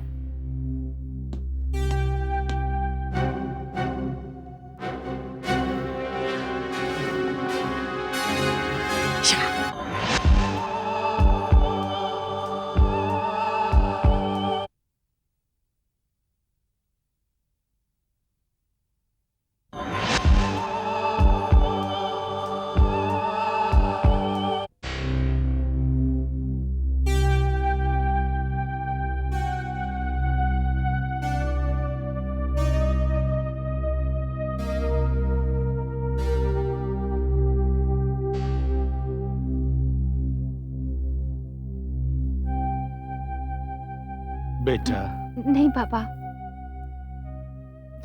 बेटा, नहीं पापा,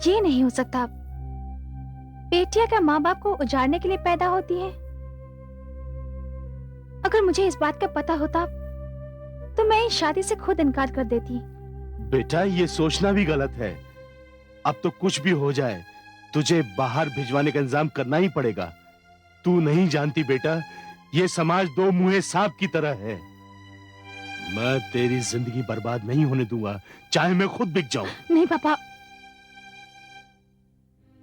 ये नहीं हो सकता। बेटियां क्या माँ बाप को उजाड़ने के लिए पैदा होती हैं? अगर मुझे इस बात का पता होता तो मैं इस शादी से खुद इनकार कर देती। बेटा ये सोचना भी गलत है। अब तो कुछ भी हो जाए, तुझे बाहर भिजवाने का इंतजाम करना ही पड़ेगा। तू नहीं जानती बेटा, ये समाज दो मुंहे सांप की तरह है। मैं तेरी जिंदगी बर्बाद नहीं होने दूंगा, चाहे मैं खुद बिक जाऊं। नहीं पापा,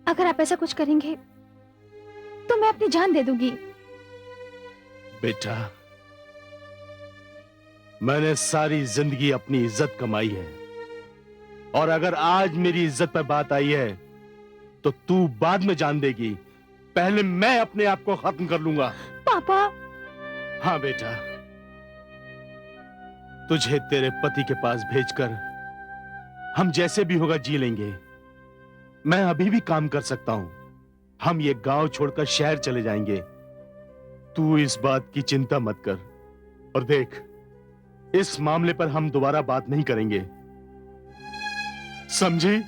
अगर आप ऐसा कुछ करेंगे तो मैं अपनी जान दे दूंगी। बेटा, मैंने सारी जिंदगी अपनी इज्जत कमाई है, और अगर आज मेरी इज्जत पर बात आई है तो तू बाद में जान देगी। पहले मैं अपने आप को खत्म कर लूंगा। पापा। हाँ बेटा, तुझे तेरे पति के पास भेजकर हम जैसे भी होगा जी लेंगे। मैं अभी भी काम कर सकता हूं। हम ये गांव छोड़कर शहर चले जाएंगे। तू इस बात की चिंता मत कर। और देख, इस मामले पर हम दोबारा बात नहीं करेंगे, समझी?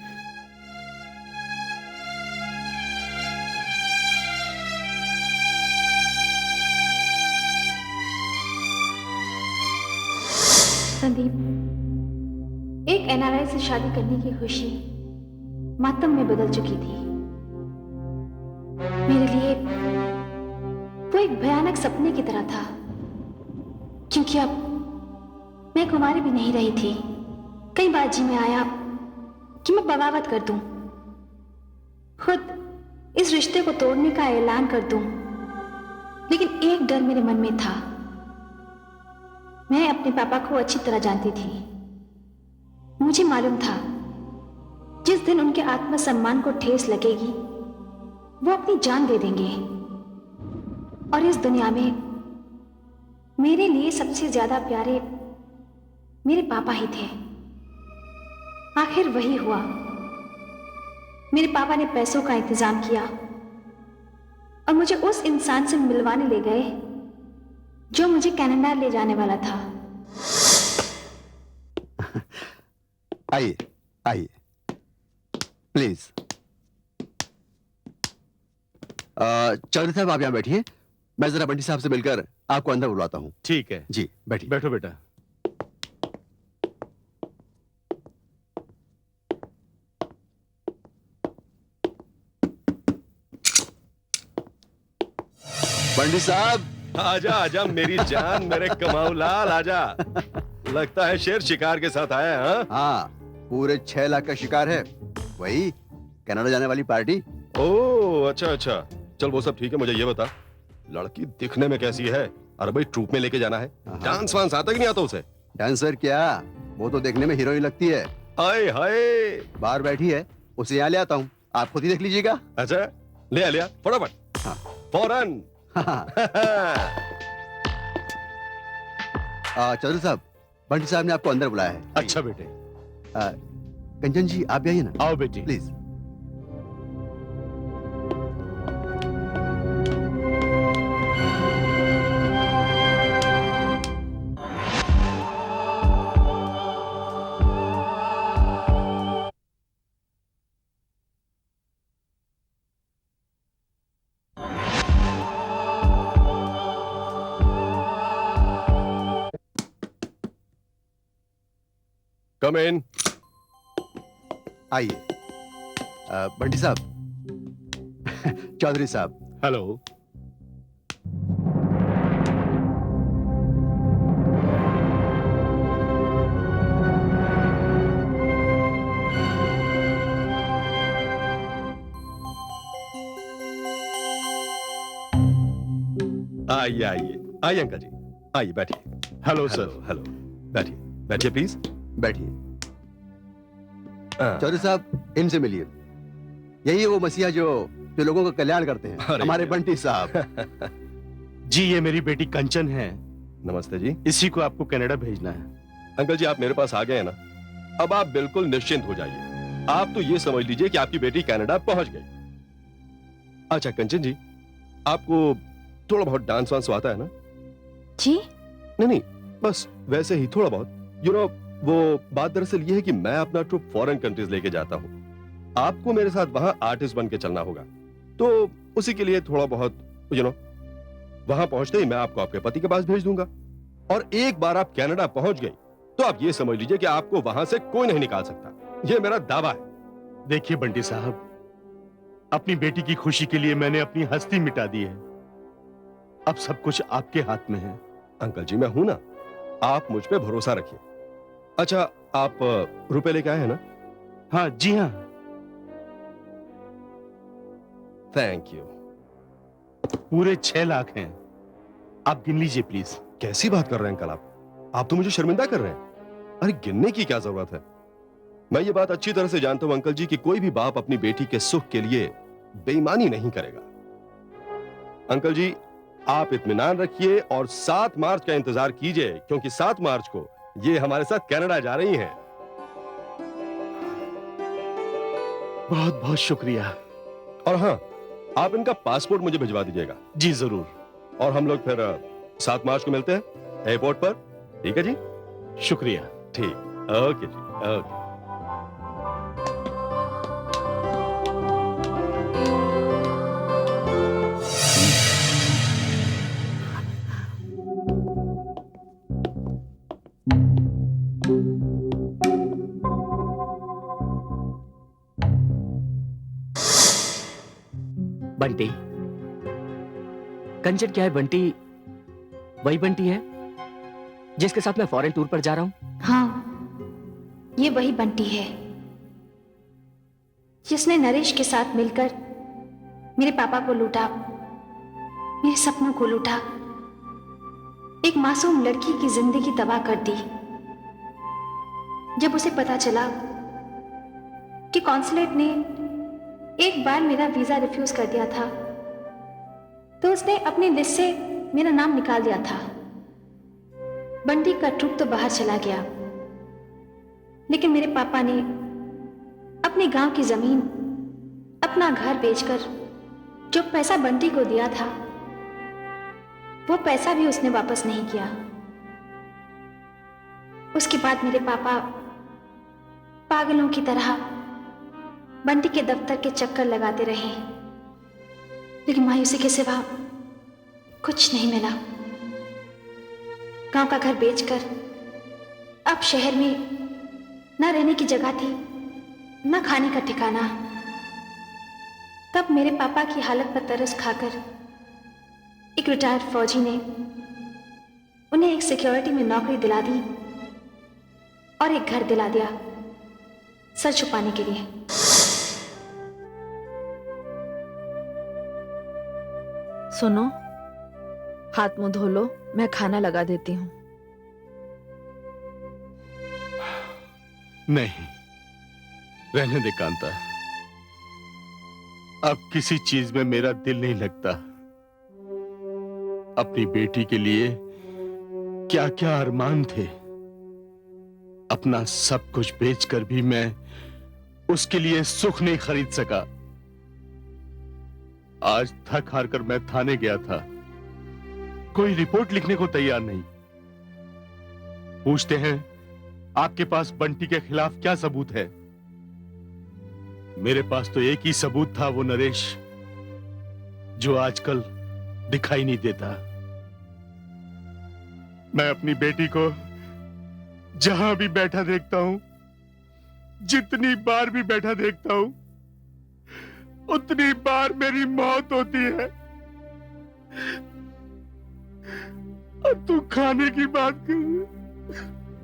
संदीप, एक एनआरआई से शादी करने की खुशी मातम में बदल चुकी थी। मेरे लिए वो एक भयानक सपने की तरह था, क्योंकि अब मैं कुंवारी भी नहीं रही थी। कई बार जी में आया कि मैं बगावत कर दूं, खुद इस रिश्ते को तोड़ने का ऐलान कर दूं, लेकिन एक डर मेरे मन में था। मैं अपने पापा को अच्छी तरह जानती थी। मुझे मालूम था जिस दिन उनके आत्मसम्मान को ठेस लगेगी वो अपनी जान दे देंगे। और इस दुनिया में मेरे लिए सबसे ज्यादा प्यारे मेरे पापा ही थे। आखिर वही हुआ। मेरे पापा ने पैसों का इंतजाम किया और मुझे उस इंसान से मिलवाने ले गए जो मुझे कनाडा ले जाने वाला था। आइए आइए प्लीज। चौधरी साहब, आप यहां बैठिए। मैं जरा बंटी साहब से मिलकर आपको अंदर बुलाता हूं। ठीक है जी, बैठिए। बैठो बेटा। बंटी साहब, आजा आजा मेरी जान, मेरे कमाऊ लाल, आजा। लगता है शेर शिकार के साथ आया है। हाँ? हाँ, पूरे 6 लाख का शिकार है। वही कनाडा जाने वाली पार्टी। ओह अच्छा अच्छा, चल वो सब ठीक है। मुझे ये बता, लड़की दिखने में कैसी है? अरे भाई, ट्रूप में लेके जाना है। डांस वांस आता कि नहीं आता उसे? डांसर क्या, वो तो देखने में हीरोइन लगती है। हाय हाय। बाहर बैठी है, उसे यहाँ ले आता हूँ, आप खुद ही देख लीजिएगा। अच्छा, ले आ लिया फटाफट। हाँ। फौरन। चौधरी साहब, बंटी साहब ने आपको अंदर बुलाया है। अच्छा बेटे। कंचन जी आप भी आइए ना आओ बेटी। प्लीज। कम इन। आइए। बंटी साहब चौधरी साहब। हेलो। आइए आइए आइए अंकल जी, आइए बैठिए। Hello hello sir. हेलो, बैठिए बैठिए प्लीज। बैठिए। हाँ। चौधरी साहब इनसे मिलिए। यही है वो मसीहा जो लोगों का कल्याण करते हैं, अरे हमारे यार। बंटी साहब। जी ये मेरी बेटी कंचन है, नमस्ते जी। इसी को आपको कनाडा भेजना है। अंकल जी आप मेरे पास आ गए हैं ना, अब आप बिल्कुल निश्चिंत हो जाइए। आप तो ये समझ लीजिए कि आपकी बेटी कनाडा पहुंच गई। अच्छा कंचन जी, आपको थोड़ा बहुत डांस वांस आता है ना? जी? नहीं, बस वैसे ही थोड़ा बहुत। वो बात दरअसल ये है कि मैं अपना ट्रिप फॉरेन कंट्रीज लेके जाता हूँ। आपको मेरे साथ वहां आर्टिस्ट बन के चलना होगा, तो उसी के लिए थोड़ा बहुत वहां पहुंचते ही मैं आपको आपके पति के पास भेज दूंगा। और एक बार आप कनाडा पहुंच गई तो आप ये समझ लीजिए कि आपको वहां से कोई नहीं निकाल सकता। ये मेरा दावा है। देखिए बंटी साहब, अपनी बेटी की खुशी के लिए मैंने अपनी हस्ती मिटा दी है। अब सब कुछ आपके हाथ में है। अंकल जी मैं हूं ना, आप मुझ पे भरोसा रखिए। अच्छा आप रुपए लेके आए हैं ना? हाँ जी हाँ। Thank you. पूरे 6 लाख हैं, आप गिन लीजिए प्लीज। कैसी बात कर रहे हैं अंकल आप तो मुझे शर्मिंदा कर रहे हैं। अरे गिनने की क्या जरूरत है? मैं ये बात अच्छी तरह से जानता हूं अंकल जी कि कोई भी बाप अपनी बेटी के सुख के लिए बेईमानी नहीं करेगा। अंकल जी आप इत्मीनान रखिए और 7 मार्च का इंतजार कीजिए, क्योंकि 7 मार्च को ये हमारे साथ कनाडा जा रही हैं। बहुत बहुत शुक्रिया। और हाँ, आप इनका पासपोर्ट मुझे भिजवा दीजिएगा। जी जरूर। और हम लोग फिर 7 मार्च को मिलते हैं एयरपोर्ट पर, ठीक है जी? शुक्रिया। ठीक, ओके जी, ओके। बंटी, कंचन क्या है बंटी? वही बंटी है जिसके साथ मैं फॉरेन टूर पर जा रहा हूं। हाँ, ये वही बंटी है जिसने नरेश के साथ मिलकर मेरे पापा को लूटा, मेरे सपनों को लूटा, एक मासूम लड़की की जिंदगी तबाह कर दी। जब उसे पता चला कि कॉन्सुलेट ने एक बार मेरा वीजा रिफ्यूज कर दिया था, तो उसने अपनी लिस्ट से मेरा नाम निकाल दिया था। बंटी का ट्रुप तो बाहर चला गया, लेकिन मेरे पापा ने अपने गांव की जमीन, अपना घर बेचकर जो पैसा बंटी को दिया था, वो पैसा भी उसने वापस नहीं किया। उसके बाद मेरे पापा पागलों की तरह बंटी के दफ्तर के चक्कर लगाते रहे, लेकिन मायूसी के सिवा कुछ नहीं मिला। गांव का घर बेचकर अब शहर में न रहने की जगह थी, न खाने का ठिकाना। तब मेरे पापा की हालत पर तरस खाकर एक रिटायर्ड फौजी ने उन्हें एक सिक्योरिटी में नौकरी दिला दी और एक घर दिला दिया सर छुपाने के लिए। सुनो, हाथ मुंह धो लो, मैं खाना लगा देती हूँ। नहीं, रहने दे कांता। अब किसी चीज में मेरा दिल नहीं लगता। अपनी बेटी के लिए क्या क्या अरमान थे, अपना सब कुछ बेचकर भी मैं उसके लिए सुख नहीं खरीद सका। आज थक हार कर मैं थाने गया था, कोई रिपोर्ट लिखने को तैयार नहीं। पूछते हैं आपके पास बंटी के खिलाफ क्या सबूत है? मेरे पास तो एक ही सबूत था, वो नरेश जो आजकल दिखाई नहीं देता। मैं अपनी बेटी को जहां भी बैठा देखता हूं, जितनी बार भी बैठा देखता हूं, उतनी बार मेरी मौत होती है। और तू खाने की बात कर।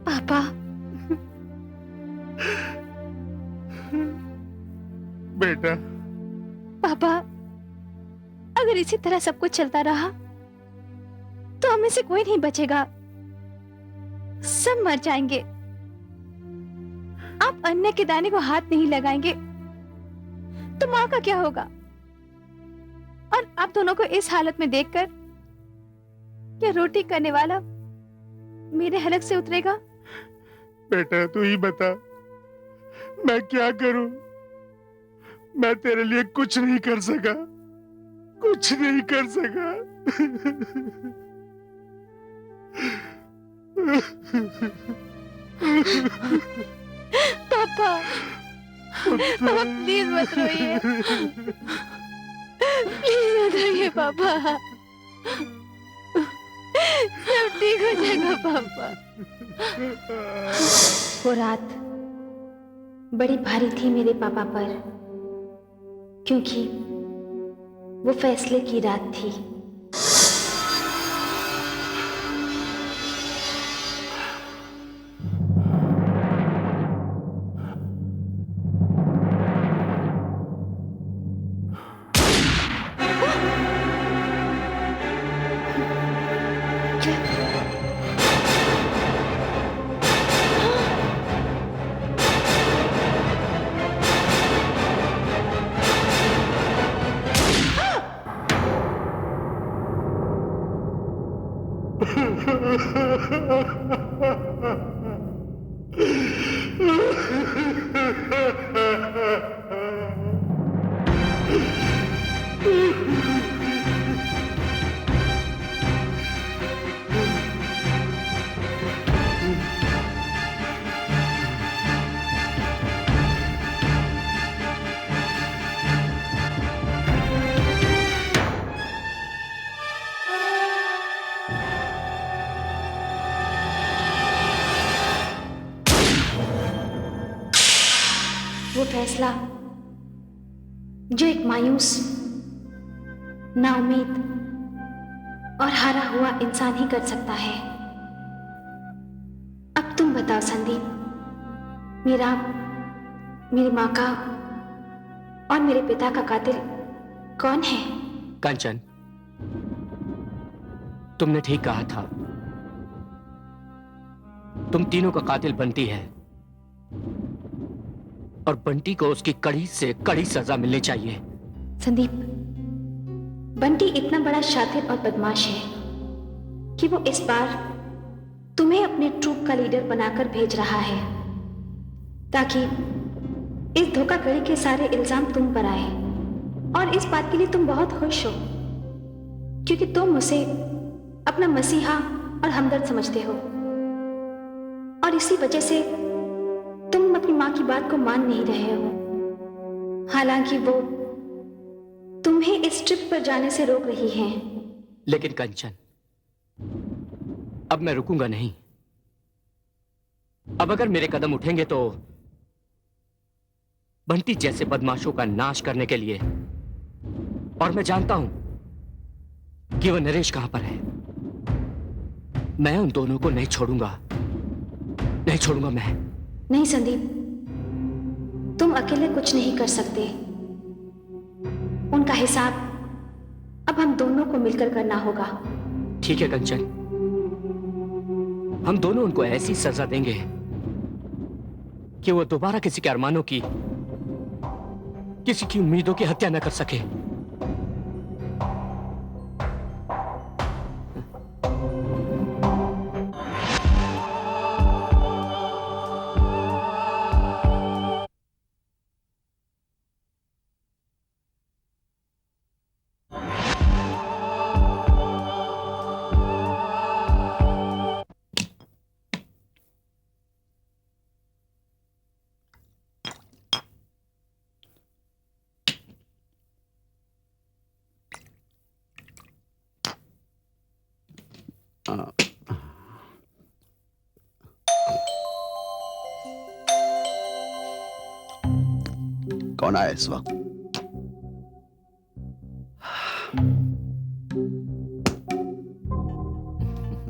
पापा, बेटा, पापा, अगर इसी तरह सब कुछ चलता रहा तो हमें से कोई नहीं बचेगा, सब मर जाएंगे। आप अन्न के दाने को हाथ नहीं लगाएंगे तो माँ का क्या होगा? और आप दोनों को इस हालत में देखकर क्या रोटी करने वाला मेरे हलक से उतरेगा? बेटा तू ही बता, मैं क्या करूं? मैं तेरे लिए कुछ नहीं कर सका, कुछ नहीं कर सका। पापा, पापा प्लीज मत रोइए, प्लीज मत रोइए पापा, सब ठीक हो जाएगा पापा। वो रात बड़ी भारी थी मेरे पापा पर, क्योंकि वो फैसले की रात थी। वो फैसला जो एक मायूस, नाउम्मीद और हारा हुआ इंसान ही कर सकता है। अब तुम बताओ संदीप, मेरी माँ का और मेरे पिता का कातिल कौन है? कंचन, तुमने ठीक कहा था, तुम तीनों का कातिल बंटी है और बंटी को उसकी कड़ी से कड़ी सजा मिलनी चाहिए। संदीप, बंटी इतना बड़ा शातिर और बदमाश है कि वो इस बार तुम्हें अपने ट्रूप का लीडर बनाकर भेज रहा है ताकि इस धोखाधड़ी के सारे इल्जाम तुम पर आए। और इस बात के लिए तुम बहुत खुश हो क्योंकि तुम उसे अपना मसीहा और हमदर्द समझते हो, और इसी वजह से तुम अपनी माँ की बात को मान नहीं रहे हो, हालांकि वो तुम्हें इस ट्रिप पर जाने से रोक रही हैं। लेकिन कंचन, अब मैं रुकूंगा नहीं। अब अगर मेरे कदम उठेंगे तो बंटी जैसे बदमाशों का नाश करने के लिए, और मैं जानता हूं कि वो नरेश कहां पर है, मैं उन दोनों को नहीं छोड़ूंगा, नहीं छोड़ूंगा मैं। नहीं संदीप, तुम अकेले कुछ नहीं कर सकते। उनका हिसाब अब हम दोनों को मिलकर करना होगा। ठीक है कंचन, हम दोनों उनको ऐसी सजा देंगे कि वो दोबारा किसी के अरमानों की, किसी की उम्मीदों की हत्या न कर सके। कौन आया इस वक्त?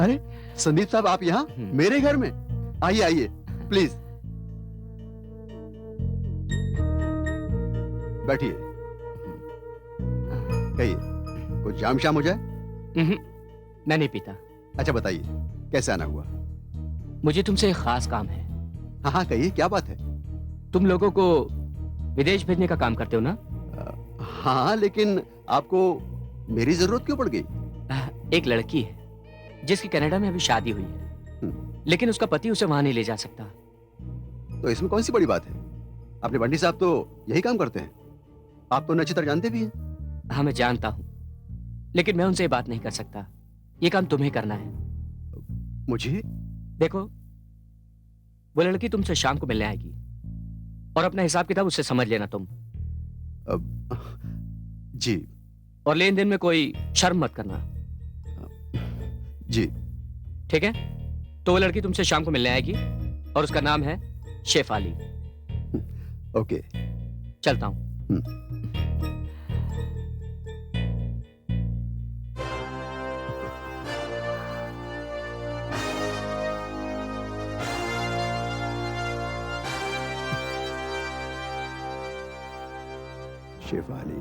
अरे संदीप साहब, आप यहाँ मेरे घर में? आइए आइए प्लीज बैठिए। कहिए, कुछ जाम शाम हो जाए? मैं नहीं पीता। अच्छा बताइए, कैसे आना हुआ? मुझे तुमसे एक खास काम है। हाँ हाँ कहिए, क्या बात है? तुम लोगों को विदेश भेजने का काम करते हो ना? हाँ, लेकिन आपको मेरी जरूरत क्यों पड़ गई? एक लड़की है जिसकी कनाडा में अभी शादी हुई है, लेकिन उसका पति उसे वहां नहीं ले जा सकता। तो इसमें कौन सी बड़ी बात है? अपने बंटी साहब तो यही काम करते हैं, आप तो उन्हें अच्छी तरह जानते भी हैं। हाँ मैं जानता हूं, लेकिन मैं उनसे ये बात नहीं कर सकता। ये काम तुम्हें करना है। मुझे? देखो, वो लड़की तुमसे शाम को मिलने आएगी और अपना हिसाब किताब उससे समझ लेना तुम। जी। और लेन देन में कोई शर्म मत करना। जी ठीक है? तो वो लड़की तुमसे शाम को मिलने आएगी और उसका नाम है शेफाली। ओके, चलता हूं। शेफाली।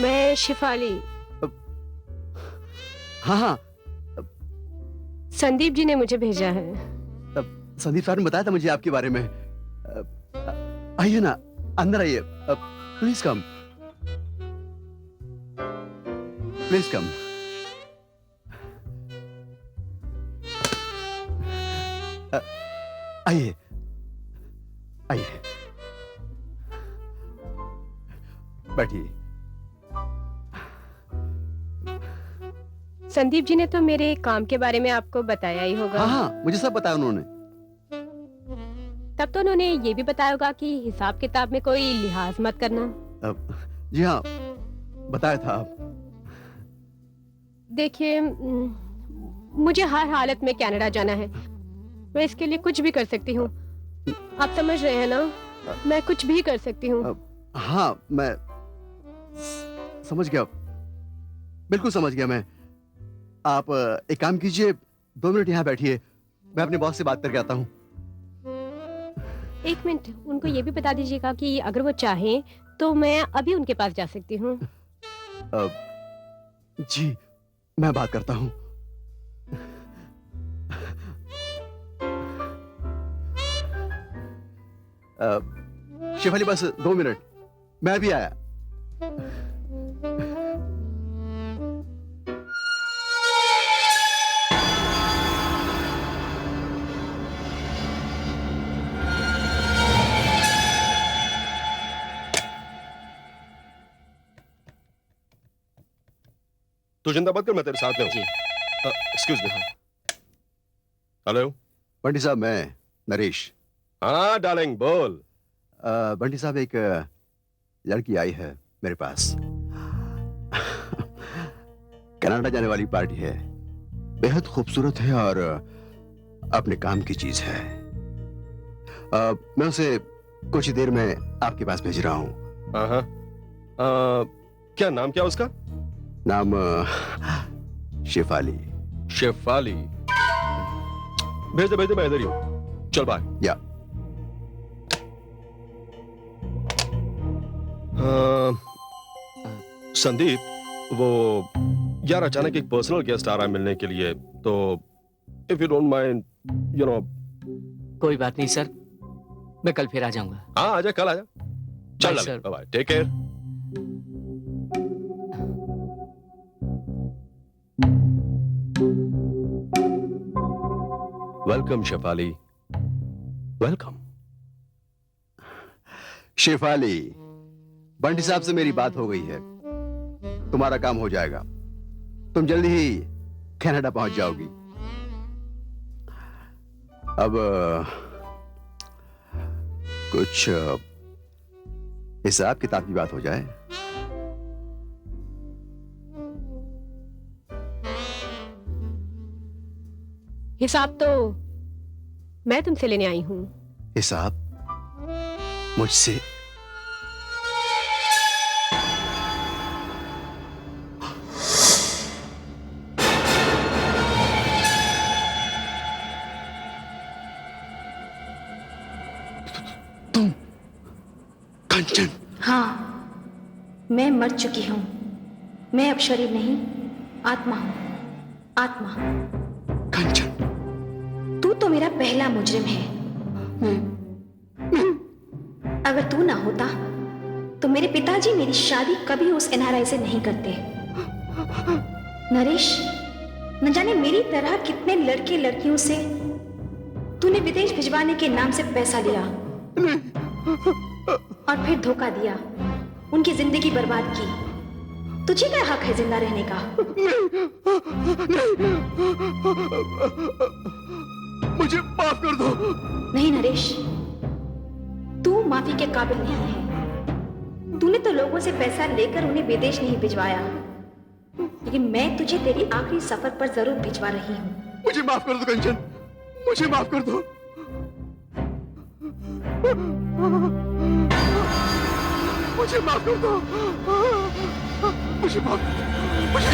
मैं शिफाली। हाँ हाँ, संदीप जी ने मुझे भेजा है। संदीप सर ने बताया था मुझे आपके बारे में। आइए ना, अंदर आइए। Please come, please come. आइए आइए, बैठिए। संदीप जी ने तो मेरे काम के बारे में आपको बताया ही होगा। हाँ हाँ, मुझे सब बताया उन्होंने। तब तो उन्होंने ये भी बताया होगा कि हिसाब किताब में कोई लिहाज मत करना। जी हाँ, बताया था। देखिए, मुझे हर हालत में कनाडा जाना है। मैं इसके लिए कुछ भी कर सकती हूँ। आप समझ रहे हैं ना? मैं कुछ भी कर सकती हूँ। हाँ, मैं समझ गया, बिल्कुल समझ गया मैं। आप एक काम कीजिए, 2 मिनट यहाँ बैठिए, मैं अपने बॉस से बात करके आता हूँ। 1 मिनट, उनको ये भी बता दीजिएगा कि अगर वो चाहें तो मैं अभी उनके पास जा सकती हूँ। जी, मैं बात करता हूँ। शिफाली, बस 2 मिनट, मैं भी आया। तू चिंता मत कर, मैं तेरे साथ में जी। हूँ। Excuse me. हेलो बंटी साहब, मैं नरेश। हाँ डार्लिंग, बोल। बंटी साहब, एक लड़की आई है मेरे पास। कनाडा जाने वाली पार्टी है, बेहद खूबसूरत है और अपने काम की चीज है। मैं उसे कुछ ही देर में आपके पास भेज रहा हूँ। हाँ। क्या नाम, क्या उसका नाम? शेफाली। शेफाली। भेज दे, मैं इधर ही हूँ। चल बाय। या संदीप, वो यार अचानक एक पर्सनल गेस्ट आ रहा है मिलने के लिए, तो if you don't mind, you know. कोई बात नहीं सर, मैं कल फिर आ जाऊंगा। हाँ, आजा, कल आजा। चल Bye, sir, sir. Bye, take care. Welcome Shefali, welcome. Shefali, Bunty साहब से मेरी बात हो गई है, तुम्हारा काम हो जाएगा, तुम जल्दी ही कनाडा पहुंच जाओगी। अब कुछ हिसाब किताब की बात हो जाए। हिसाब तो मैं तुमसे लेने आई हूँ। हिसाब मुझसे? तुम कंचन? हाँ, मैं मर चुकी हूँ। मैं अब शरीर नहीं, आत्मा हूँ। आत्मा। कंचन, तू तो मेरा पहला मुजरिम है। अगर तू ना होता तो मेरे पिताजी मेरी शादी कभी उस एनआरआई से नहीं करते। नरेश, न जाने मेरी तरह कितने लड़के लड़कियों से तूने विदेश भिजवाने के नाम से पैसा लिया और फिर धोखा दिया, उनकी जिंदगी बर्बाद की। तुझे क्या हक है जिंदा रहने का? मुझे माफ कर दो। नहीं नरेश, तू माफी के काबिल नहीं है। तूने तो लोगों से पैसा लेकर उन्हें विदेश नहीं भिजवाया, लेकिन मैं तुझे तेरी आखिरी सफर पर जरूर भिजवा रही हूँ। मुझे माफ कर दो कंचन, मुझे माफ कर दो। मुझे माफ कर दो। मुझे माफ कर दो। मुझे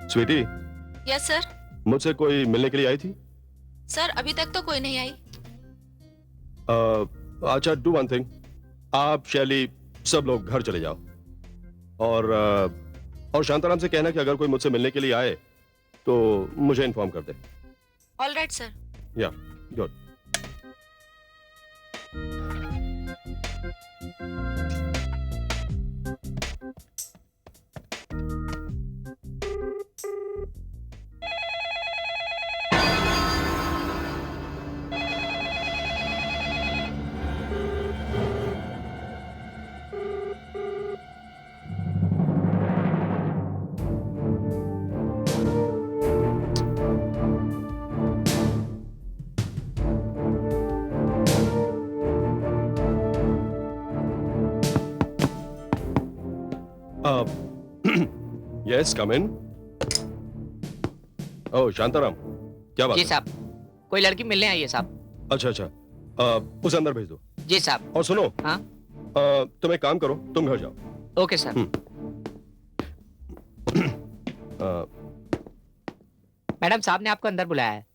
स्वीटी, यस सर। मुझसे कोई मिलने के लिए आई थी? सर अभी तक तो कोई नहीं आई। अच्छा, डू वन थिंग, आप शैली सब लोग घर चले जाओ और शांताराम से कहना कि अगर कोई मुझसे मिलने के लिए आए तो मुझे इन्फॉर्म कर दे। All right sir. Ya good. Yes, come in. Oh Shantaram, क्या बात जी है? साहब, कोई लड़की मिलने आई है साहब। अच्छा अच्छा, उसे अंदर भेज दो। जी साहब। और सुनो, हाँ? तुम एक काम करो, तुम घर जाओ। Okay sir. मैडम साहब ने आपको अंदर बुलाया है।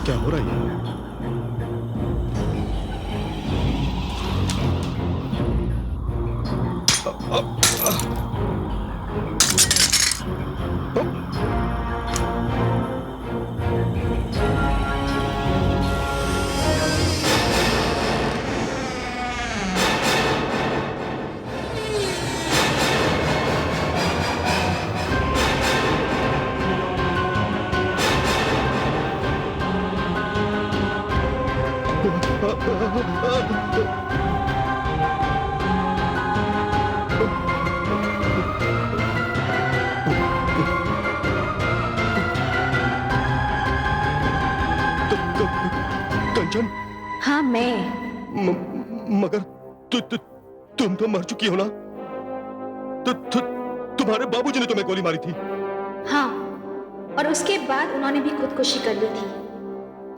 क्या हो रहा है? कंचन, हाँ मैं। मगर तुम तो मर चुकी हो ना? तुम्हारे बाबूजी ने तुम्हें गोली मारी थी। हाँ, और उसके बाद उन्होंने भी खुदकुशी कर ली थी,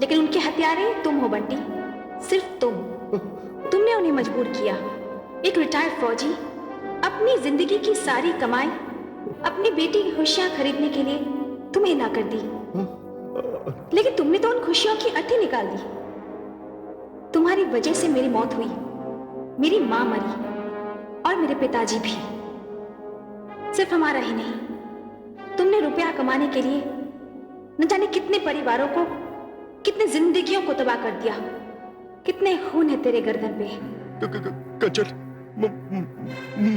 लेकिन उनके हत्यारे तुम हो बंटी, सिर्फ तुम। तुमने उन्हें मजबूर किया। एक रिटायर्ड फौजी अपनी जिंदगी की सारी कमाई अपनी बेटी की खुशियां खरीदने के लिए तुम्हें ला कर दी, लेकिन तुमने तो उन खुशियों की अर्थी निकाल दी। तुम्हारी वजह से मेरी मौत हुई, मेरी मां मरी और मेरे पिताजी भी। सिर्फ हमारा ही नहीं, तुमने रुपया कमाने के लिए न जाने कितने परिवारों को, कितने जिंदगियों को तबाह कर दिया। कितने खून है तेरे गर्दन पे। कंचन,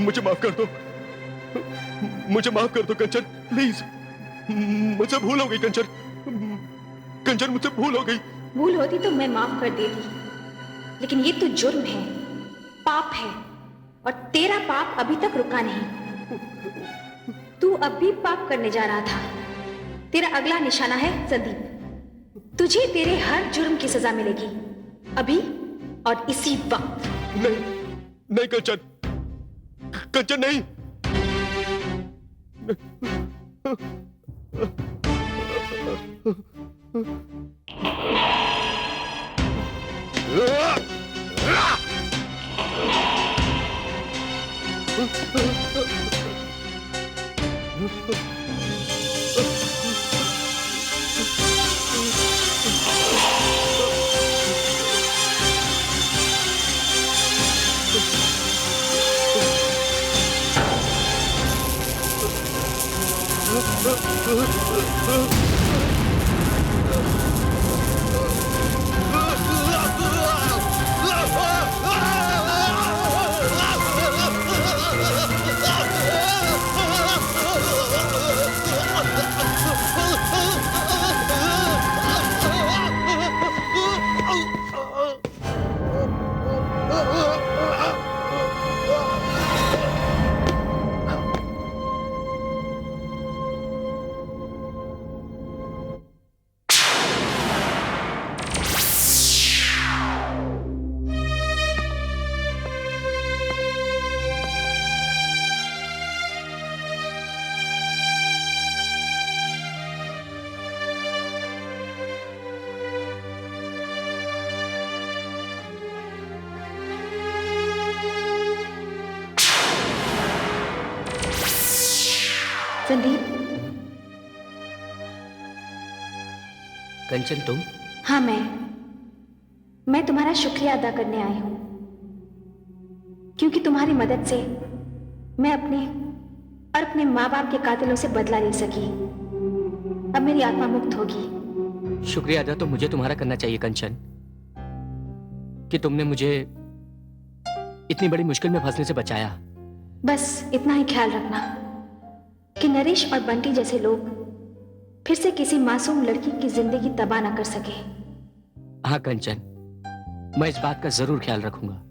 मुझे माफ कर दो, मुझे माफ कर दो कंचन, प्लीज। मुझसे भूल हो गई कंचन, कंचन मुझसे भूल हो गई। भूल होती तो मैं माफ कर देती, लेकिन ये तो जुर्म है, पाप है, और तेरा पाप अभी तक रुका नहीं। तू अब भी पाप करने जा रहा था। तेरा अगला निशाना है संदीप। तुझे तेरे हर जुर्म की सजा मिलेगी, अभी और इसी वक्त। नहीं, नहीं कंचन, कंचन नहीं। संदीप। कंचन तुम? हाँ मैं तुम्हारा शुक्रिया अदा करने आई हूं, क्योंकि तुम्हारी मदद से मैं अपने और अपने माँ बाप के कातिलों से बदला ले सकी। अब मेरी आत्मा मुक्त होगी शुक्रिया अदा तो मुझे तुम्हारा करना चाहिए कंचन, कि तुमने मुझे इतनी बड़ी मुश्किल में फंसने से बचाया। बस इतना ही ख्याल रखना कि नरेश और बंटी जैसे लोग फिर से किसी मासूम लड़की की जिंदगी तबाह ना कर सके। हाँ कंचन, मैं इस बात का जरूर ख्याल रखूंगा।